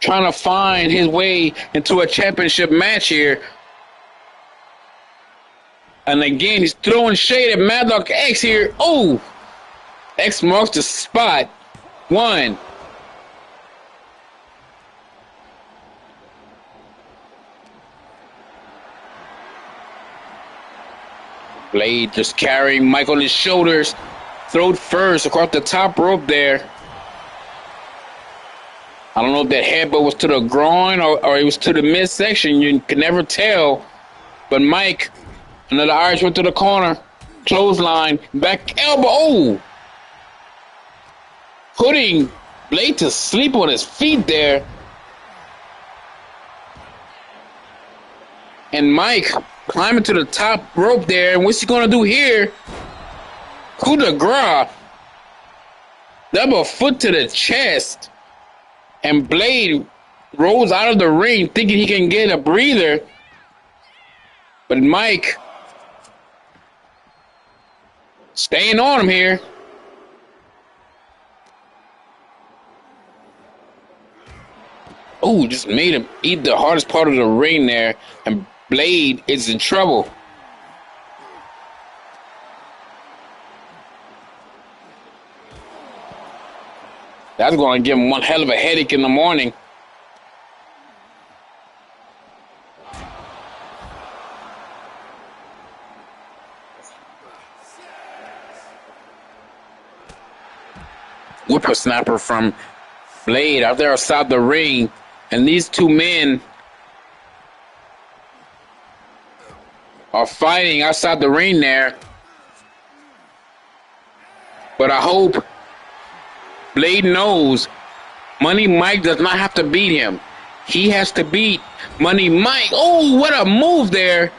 trying to find his way into a championship match here. And again, he's throwing shade at Madlock X here. Oh! X marks the spot. 1. Blade just carrying Mike on his shoulders. Throat first across the top rope there. I don't know if that headbutt was to the groin or it was to the midsection. You can never tell. But Mike, another Irish went to the corner. Clothesline, back elbow. Oh! Putting Blade to sleep on his feet there. And Mike climbing to the top rope there. And what's he going to do here? Coup de grace. Double foot to the chest. And Blade rolls out of the ring thinking he can get a breather. But Mike staying on him here. Oh, just made him eat the hardest part of the ring there. And Blade is in trouble. That's going to give him one hell of a headache in the morning. whippersnapper from Blade out there outside the ring. And these two men are fighting outside the ring there. But I hope Blade knows Money Mike does not have to beat him. He has to beat Money Mike. Oh, what a move there.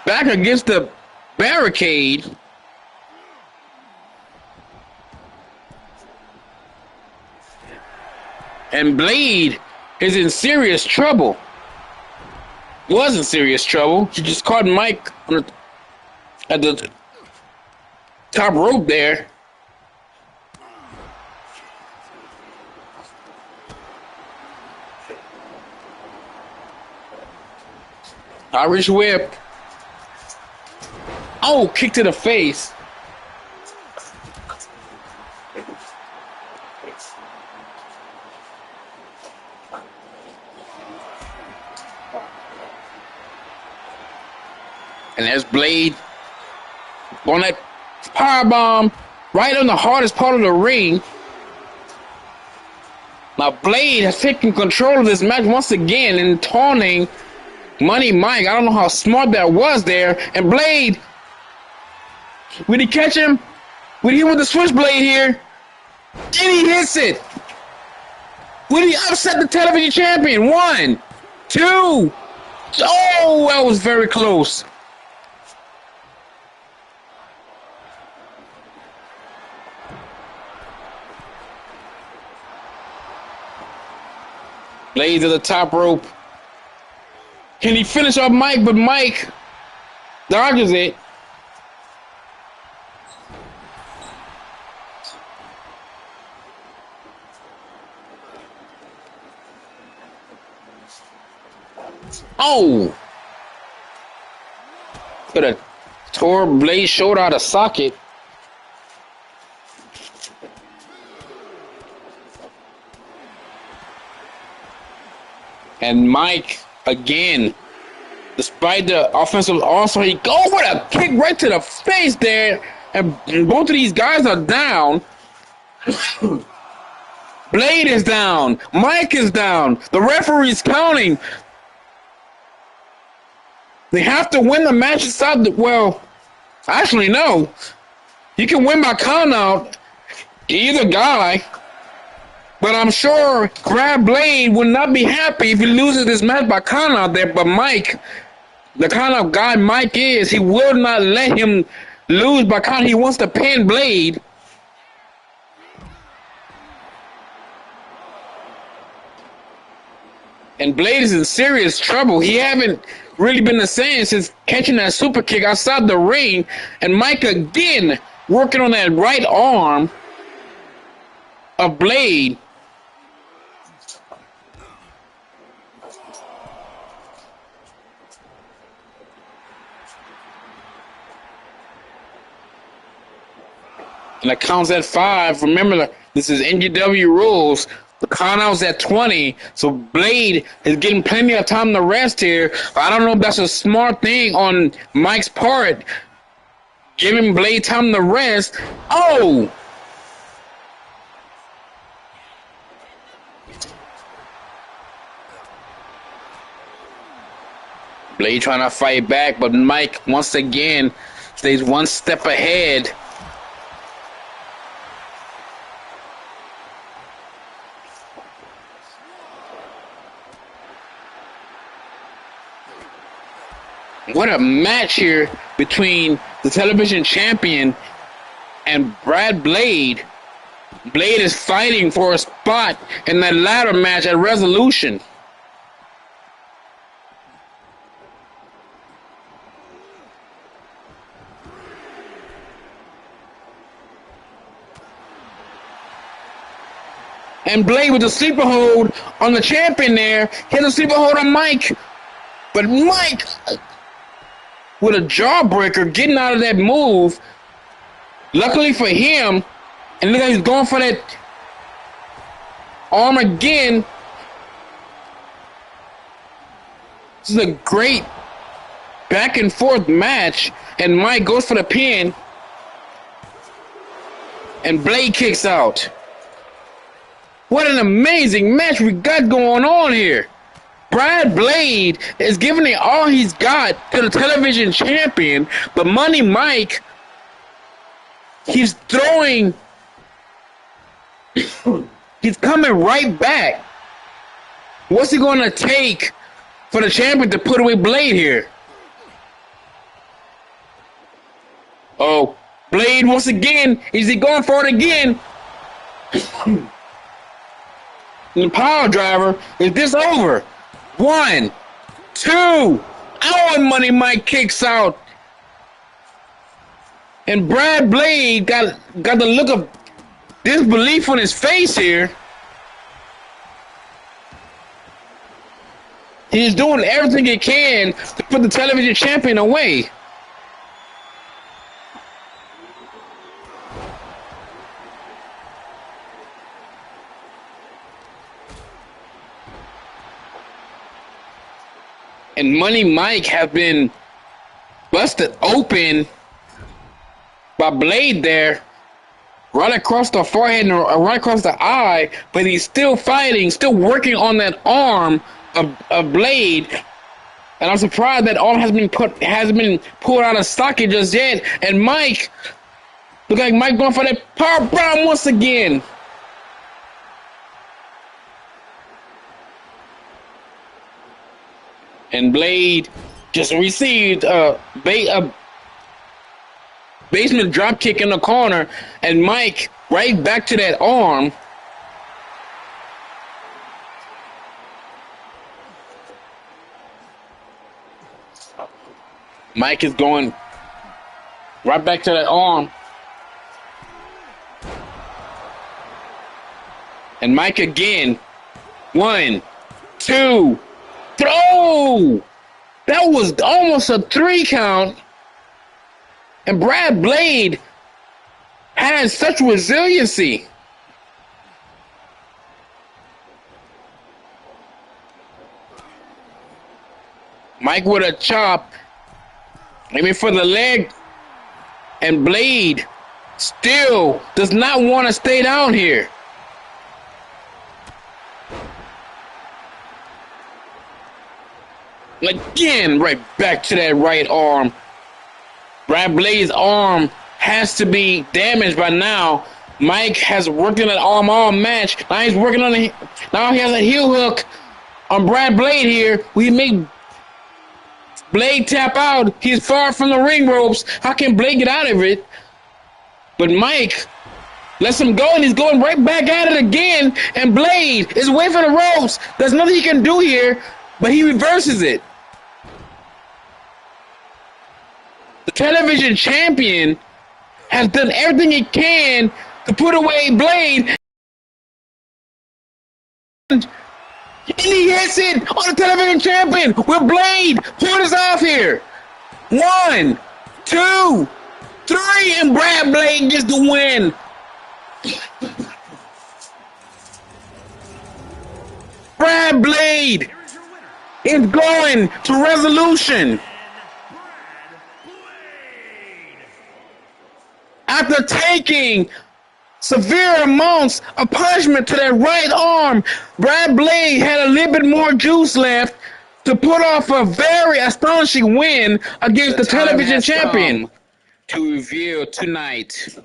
Back against the barricade. And Blade is in serious trouble. Was in serious trouble. He just caught Mike at the top rope there. Irish whip. Oh, kick to the face. And there's Blade on that powerbomb right on the hardest part of the ring. Now Blade has taken control of this match once again and taunting Money Mike. I don't know how smart that was there. And Blade, will he catch him? Will he hit with the switchblade here? And he hits it. Will he upset the television champion? 1, 2. Oh, that was very close. Blade to the top rope. Can he finish off Mike? But Mike dodges it. Oh! Could have tore Blade's shoulder out of socket. And Mike, again, despite the offensive also, he goes with a kick right to the face there. And both of these guys are down. Blade is down. Mike is down. The referee's counting. They have to win the match inside the, well, actually, no. You can win by count out, either guy. But I'm sure Crab Blade would not be happy if he loses this match by count out there. But Mike, the kind of guy Mike is, he will not let him lose by count. He wants to pin Blade. And Blade is in serious trouble. He haven't really been the same since catching that super kick outside the ring. And Mike again working on that right arm of Blade. And the count's at 5. Remember, this is NGW rules. The count out's at 20. So Blade is getting plenty of time to rest here. I don't know if that's a smart thing on Mike's part. Giving Blade time to rest. Oh! Blade trying to fight back, but Mike once again stays one step ahead. What a match here between the television champion and Brad Blade. Blade is fighting for a spot in that ladder match at Resolution. And Blade with the sleeper hold on the champion there. Hit a sleeper hold on Mike. But Mike, with a jawbreaker, getting out of that move. Luckily for him, and look how he's going for that arm again. This is a great back and forth match, and Mike goes for the pin, and Blade kicks out. What an amazing match we got going on here. Brad Blade is giving it all he's got to the television champion, but Money Mike, he's throwing, he's coming right back. What's he going to take for the champion to put away Blade here? Oh, Blade once again. Is he going for it again? The power driver. Is this over? 1, 2. Oh, and Money Mike kicks out. And Brad Blade got the look of disbelief on his face here. He's doing everything he can to put the television champion away. And Money Mike has been busted open by Blade there, right across the forehead and right across the eye, but he's still fighting, still working on that arm of Blade. And I'm surprised that arm hasn't been pulled out of socket just yet. And Mike, look like Mike going for that power bomb once again. And Blade just received a basement drop kick in the corner, and Mike right back to that arm. Mike is going right back to that arm. And Mike again. 1, 2. Throw! That was almost a 3 count. And Brad Blade has such resiliency. Mike with a chop. Aiming for the leg. And Blade still does not want to stay down here. Again, right back to that right arm. Brad Blade's arm has to be damaged by now. Mike has worked on that arm all match. Now he's working on it. Now he has a heel hook on Brad Blade here. We make Blade tap out. He's far from the ring ropes. How can Blade get out of it? But Mike lets him go, and he's going right back at it again. And Blade is away from the ropes. There's nothing he can do here, but he reverses it. The television champion has done everything he can to put away Blade. And he hits it on the television champion with Blade. Pull this off here. 1, 2, 3, and Brad Blade gets the win. Brad Blade is going to resolution. After taking severe amounts of punishment to that right arm, Brad Blade had a little bit more juice left to put off a very astonishing win against the television champion. To reveal tonight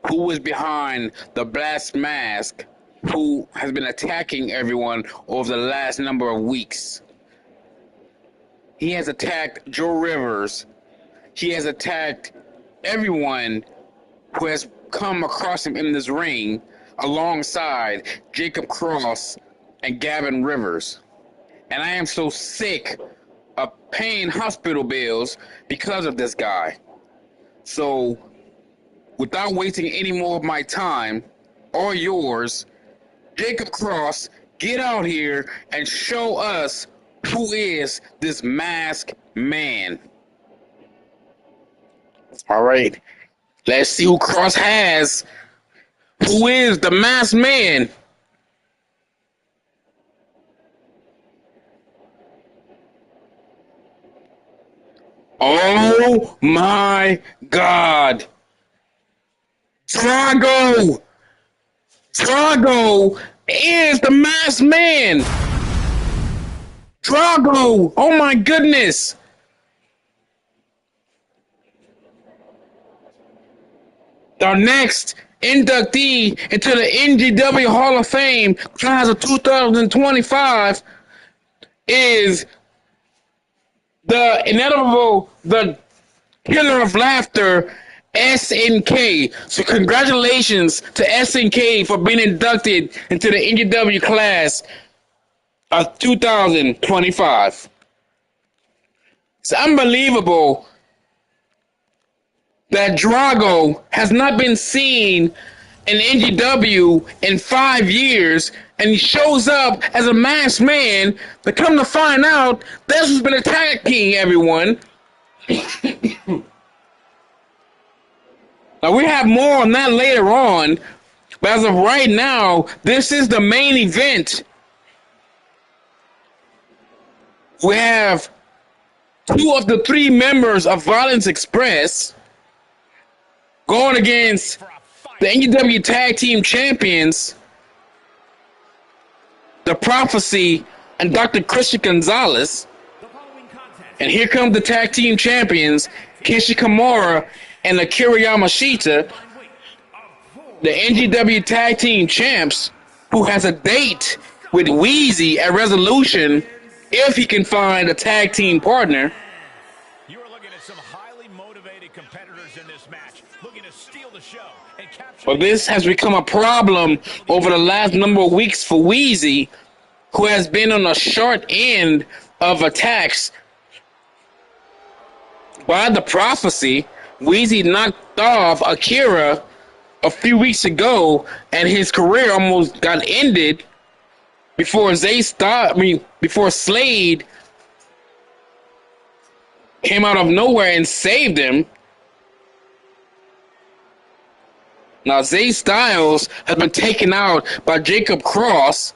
who is behind the Blast Mask, who has been attacking everyone over the last number of weeks. He has attacked Joe Rivers. He has attacked everyone who has come across him in this ring, alongside Jacob Cross and Gavin Rivers. And I am so sick of paying hospital bills because of this guy. So, without wasting any more of my time or yours, Jacob Cross, get out here and show us who is this masked man. All right. Let's see who Cross has. Who is the masked man? Oh my God. Drago is the masked man, Drago. Oh my goodness. Our next inductee into the NGW Hall of Fame class of 2025 is the inevitable, the killer of laughter, SNK. So congratulations to SNK for being inducted into the NGW class of 2025. It's unbelievable that Drago has not been seen in NGW in 5 years, and he shows up as a masked man, but come to find out, this has been a tag team, everyone. Now, we have more on that later on, but as of right now, this is the main event. We have 2 of the 3 members of Violence Express going against the NGW Tag Team Champions, The Prophecy and Dr. Christian Gonzalez. And here come the Tag Team Champions, Kishi Kimura and Akira Yamashita, the NGW Tag Team Champs, who has a date with Wheezy at Resolution if he can find a tag team partner. You are looking at some highly motivated competitors in this match, looking to steal the show and capture. But this has become a problem over the last number of weeks for Wheezy, who has been on a short end of attacks by the Prophecy. Wheezy knocked off Akira a few weeks ago, and his career almost got ended before before Slade came out of nowhere and saved him. Now Zay Styles has been taken out by Jacob Cross,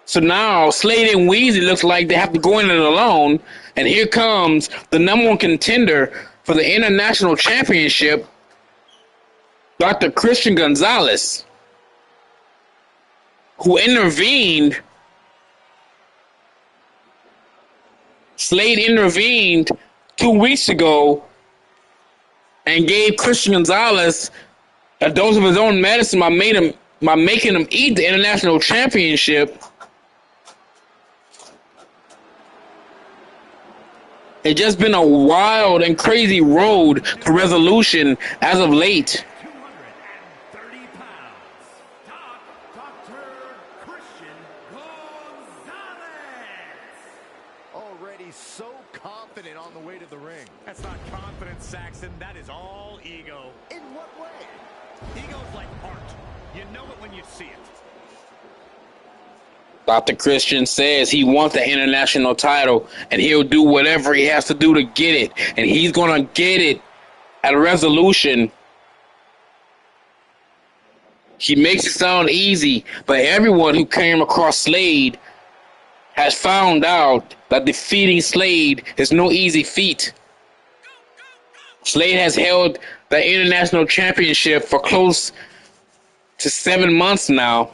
so now Slade and Wheezy looks like they have to go in it alone. And here comes the number 1 contender for the International Championship, Dr. Christian Gonzalez, who intervened. Slade intervened 2 weeks ago and gave Christian Gonzalez a dose of his own medicine by making him eat the International Championship. It's just been a wild and crazy road to Resolution as of late. 230 pounds, Dr. Christian Gonzalez. Already so confident on the way to the ring. That's not confidence, Saxon. That is all ego. In what way? Ego's like art. You know it when you see it. Dr. Christian says he wants the international title, and he'll do whatever he has to do to get it. And he's going to get it at Resolution. He makes it sound easy, but everyone who came across Slade has found out that defeating Slade is no easy feat. Slade has held the International Championship for close to 7 months now.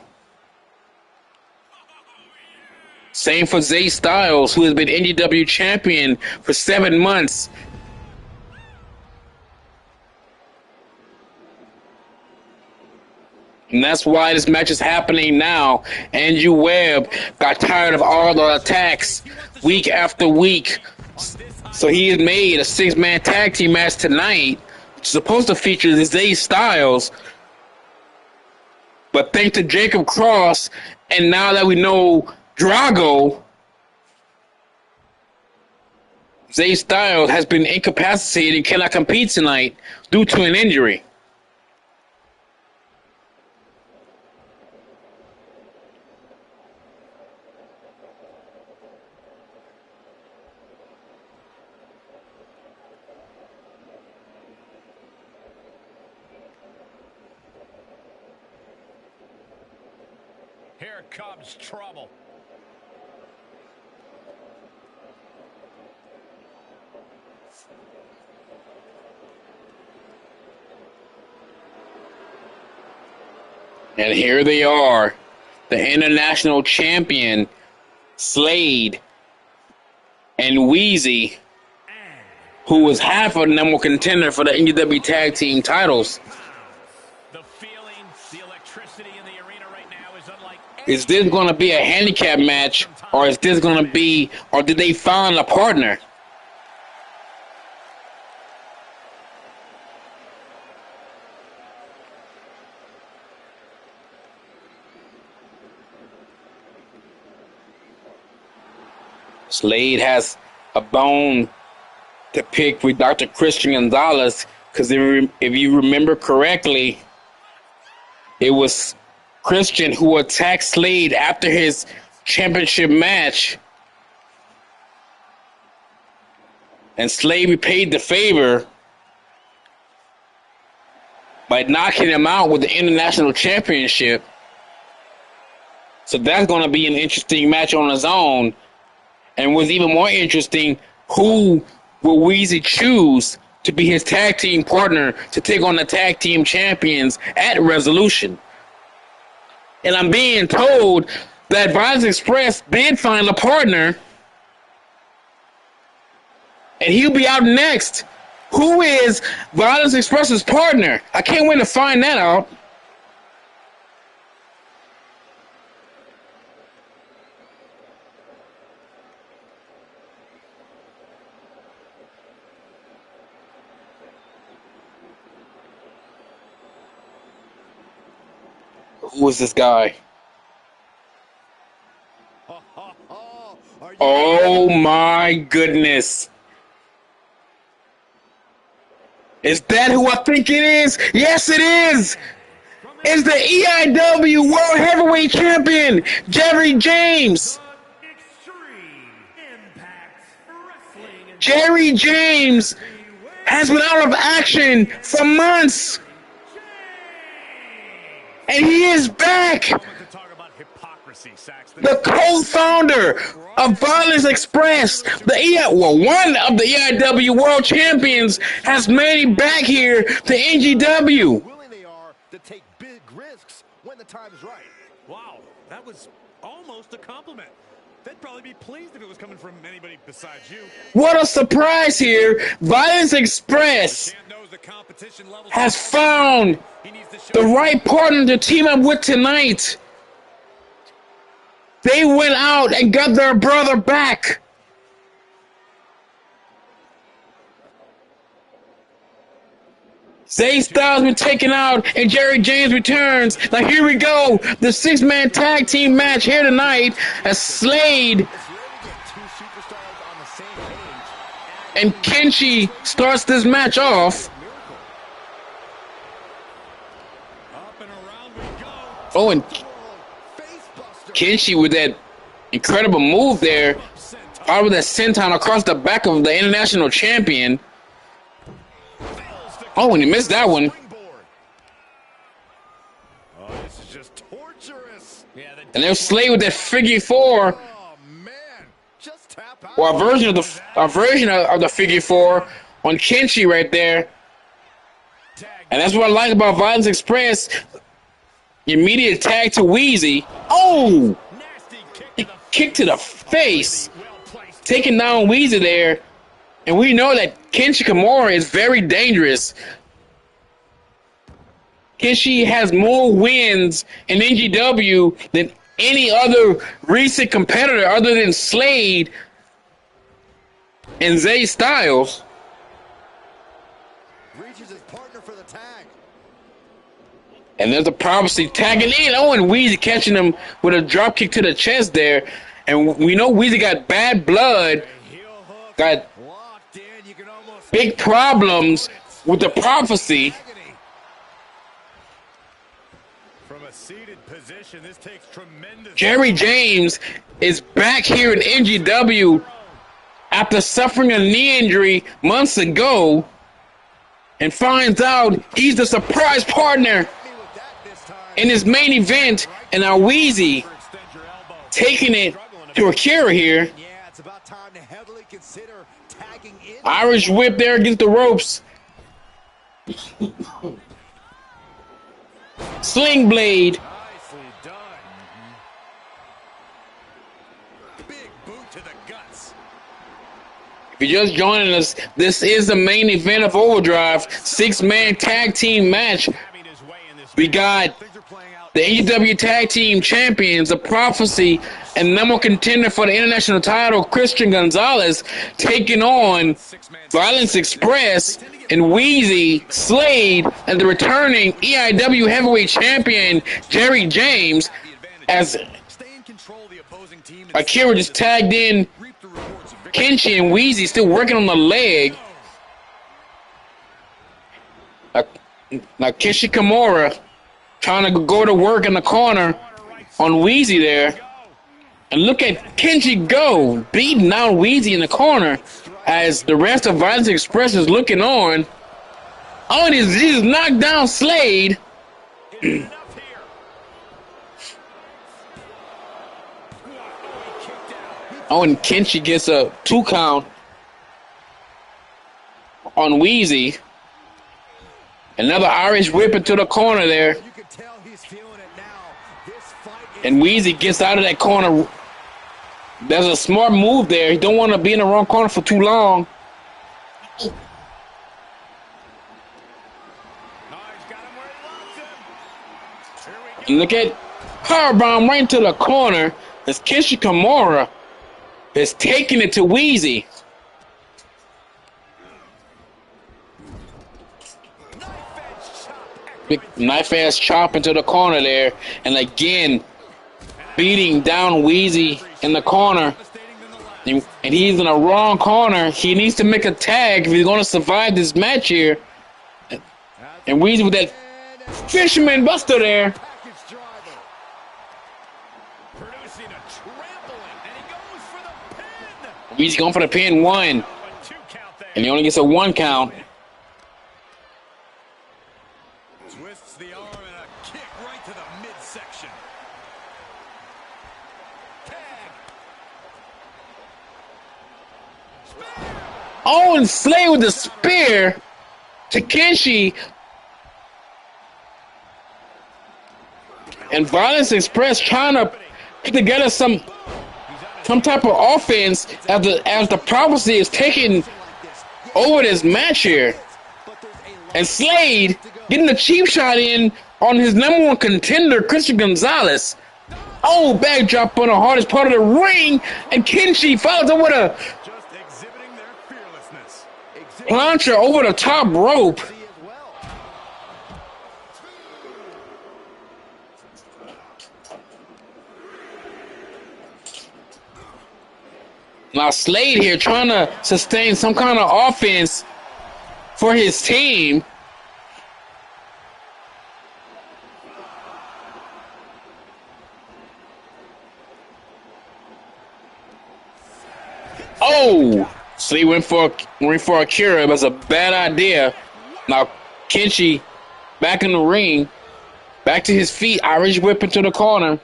Same for Zay Styles, who has been NGW champion for 7 months. And that's why this match is happening now. Andrew Webb got tired of all the attacks week after week. So he has made a 6-man tag team match tonight, which is supposed to feature Zay Styles. But thanks to Jacob Cross, and now that we know Drago, Zay Styles has been incapacitated and cannot compete tonight due to an injury. Here comes trouble. And here they are, the international champion, Slade, and Wheezy, who was half a number one contender for the NJW Tag Team titles. The feeling, the electricity in the arena right now is unlike Is this going to be a handicap match, or is this going to be, or did they find a partner? Slade has a bone to pick with Dr. Christian Gonzalez, because if you remember correctly, it was Christian who attacked Slade after his championship match, and Slade repaid the favor by knocking him out with the international championship. So that's going to be an interesting match on its own. And what's even more interesting, who will Wheezy choose to be his tag team partner to take on the tag team champions at Resolution? And I'm being told that Violence Express did find a partner, and he'll be out next. Who is Violence Express's partner? I can't wait to find that out. Who is this guy? Oh my goodness. Is that who I think it is? Yes, it is. It's the EIW World Heavyweight Champion, Jerry James. Jerry James has been out of action for months, and he is back. The co-founder of Violence Express, one of the EIW World Champions, has made it back here to NGW. Willing they are to take big risks when the time is right. Wow, that was almost a compliment. They'd probably be pleased if it was coming from anybody besides you. What a surprise here. Violence Express has found the right partner to team up with tonight. They went out and got their brother back. Zay Styles been taken out, and Jerry James returns. Now here we go, the six-man tag team match here tonight as Slade and Kenshi starts this match off. Oh, and Kenshi with that incredible move there, out with that senton across the back of the international champion. Oh, and he missed that one. This is just torturous. And there's Slade with that figure four, Just tap out. or a version of the figure four on Kenshi right there. And that's what I like about Violence Express. Immediate tag to Wheezy. Oh! Kick to the face. Taking down Wheezy there. And we know that Kenshi Kimura is very dangerous. Kenshi has more wins in NGW than any other recent competitor other than Slade and Zay Styles. Reaches his partner for the tag. And there's a prophecy tagging in. Oh, and Wheezy catching him with a drop kick to the chest there. And we know Wheezy got bad blood, got big problems with the prophecy. From a seated position, this takes tremendous. Jerry James is back here in NGW after suffering a knee injury months ago, and finds out he's the surprise partner in his main event, and now Wheezy taking it to Akira here. Yeah, it's about time to heavily consider tagging in. Irish whip there against the ropes. Sling blade. Nicely done. If you're just joining us, this is the main event of Overdrive, 6-man tag team match. We got the AEW Tag Team Champions, the Prophecy, and number one contender for the international title, Christian Gonzalez, taking on Violence Express and Wheezy, Slade, and the returning EIW Heavyweight Champion, Jerry James, as Akira just tagged in Kenshi and Wheezy, still working on the leg. Now Kenshi Kimura trying to go to work in the corner on Wheezy there. And look at Kenshi go, beating down Wheezy in the corner as the rest of Violence Express is looking on. Oh, and he's knocked down Slade. Oh, and Kenshi gets a 2 count on Wheezy. Another Irish whip into the corner there. And Wheezy gets out of that corner. There's a smart move there. You don't want to be in the wrong corner for too long. And look at powerbomb right into the corner as Kenshi Kimura is taking it to Wheezy. Big knife-ass chop into the corner there. And again, beating down Wheezy in the corner. And he's in the wrong corner. He needs to make a tag if he's going to survive this match here. And Wheezy with that fisherman buster there. Wheezy going for the pin, 1. And he only gets a 1 count. Twists the arm and a kick right to the midsection. Oh, and Slade with the spear to Kenshi. And Violence Express trying to put together some type of offense as the Prophecy is taking over this match here. And Slade getting a cheap shot in on his number one contender, Christian Gonzalez. Oh, backdrop on the hardest part of the ring. And Kenshi follows up with a plancha over the top rope. Now Slade here trying to sustain some kind of offense for his team. Oh, Slade went for Akira. It was a bad idea. Now Kenshi back in the ring, back to his feet. Irish whip into the corner.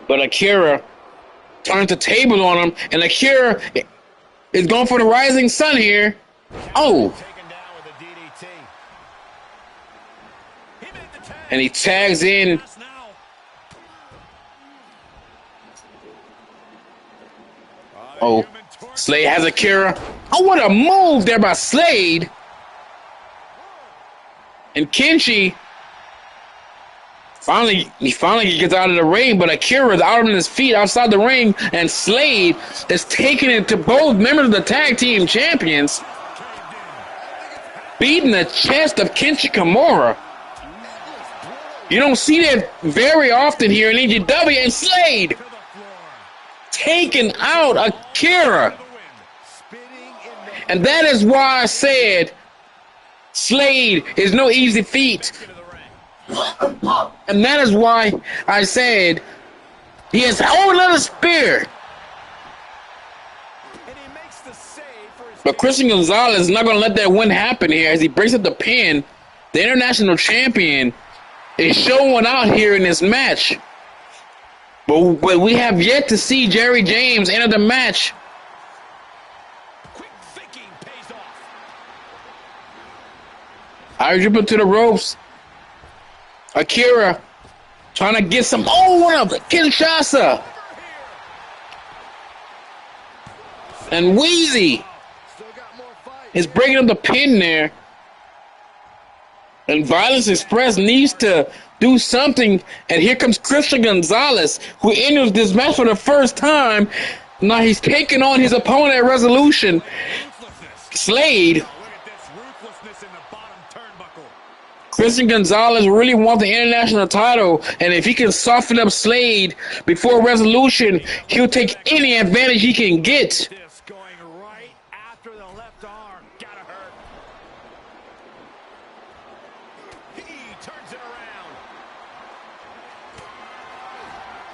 But Akira turns the table on him, and Akira is going for the rising sun here. Oh. And he tags in. Oh, Slade has Akira. Oh, what a move there by Slade. And Kenshi finally gets out of the ring, but Akira is out on his feet outside the ring, and Slade is taking it to both members of the tag team champions, beating the chest of Kenshi Kimura. You don't see that very often here in EGW, and Slade taking out Akira. And that is why I said Slade is no easy feat. And that is why I said he has another spear. But Christian Gonzalez is not going to let that win happen here as he breaks up the pin. The international champion is showing out here in this match. But we have yet to see Jerry James enter the match. Irish dribble to the ropes. Akira Trying to get some. Oh, one of Kinshasa. And Wheezy is breaking up the pin there. And Violence Express needs to do something. And here comes Christian Gonzalez, who enters this match for the first time. Now he's taking on his opponent at Resolution, Slade. Christian Gonzalez really wants the international title, and if he can soften up Slade before Resolution, he'll take any advantage he can get.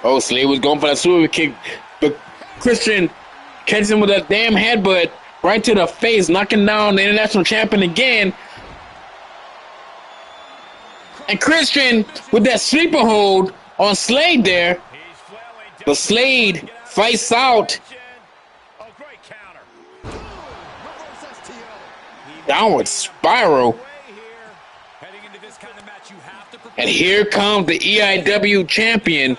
Oh, Slade was going for that super kick, but Christian catches him with that damn headbutt right to the face, knocking down the international champion again. And Christian with that sleeper hold on Slade there. But Slade fights out. Downward spiral. And here comes the EIW champion,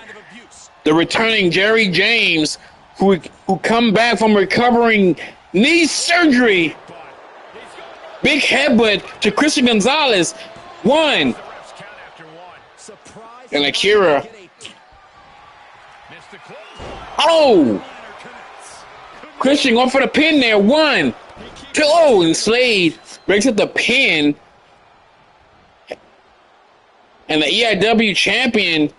the returning Jerry James, who come back from recovering knee surgery. Big headbutt to Christian Gonzalez. 1. And Akira. Oh! Christian going for the pin there. 1, 2. Oh, and Slade breaks up the pin. And the EIW champion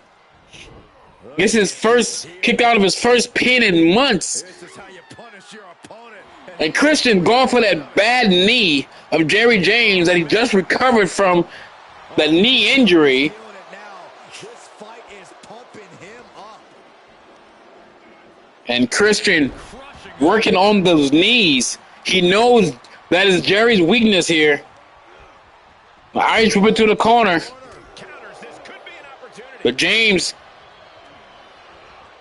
gets his first kick out of his first pin in months. And Christian going for that bad knee of Jerry James that he just recovered from the knee injury. And Christian working on those knees. He knows that is Jerry's weakness here. The Irish whip it to the corner. But James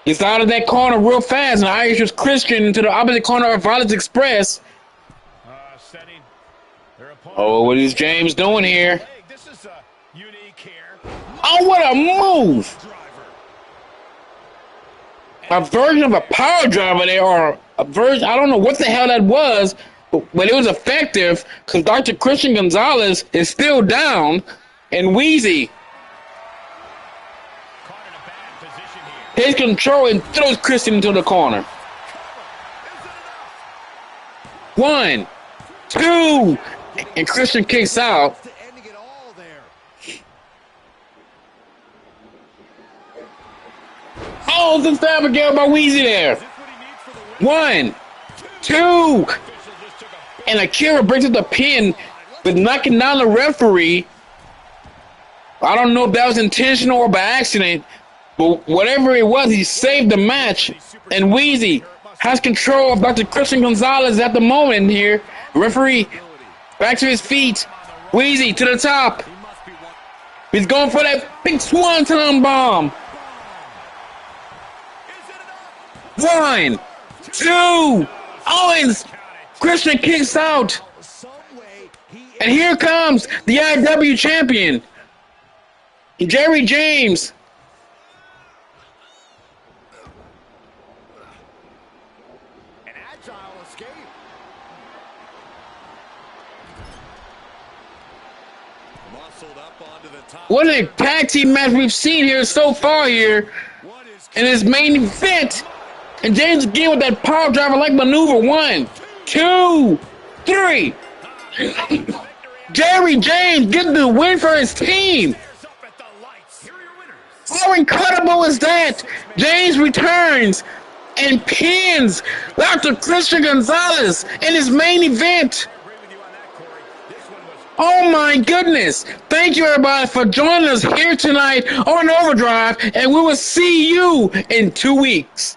gets out of that corner real fast. And Irish was Christian into the opposite corner of Violence Express. Oh, what is James doing here? Oh, what a move! A version of a power driver there, or a version, I don't know what the hell that was, but it was effective because Dr. Christian Gonzalez is still down, and Wheezy takes control and throws Christian into the corner. 1, 2, and Christian kicks out. Oh, the stab again by Wheezy there. 1, 2, and Akira breaks up the pin, but knocking down the referee. I don't know if that was intentional or by accident, but whatever it was, he saved the match. And Wheezy has control of Dr. Christian Gonzalez at the moment here. Referee back to his feet. Wheezy to the top. He's going for that big swanton bomb. 1, 2, Owens. Christian kicks out. And here comes the IW champion, Jerry James. An agile escape. Muscled up onto the top. What a tag team match we've seen here so far here in this main event. And James again with that power driver like maneuver. 1, 2, 3. Jerry James getting the win for his team. How incredible is that? James returns and pins Dr. Christian Gonzalez in his main event. Oh my goodness. Thank you everybody for joining us here tonight on Overdrive, and we will see you in 2 weeks.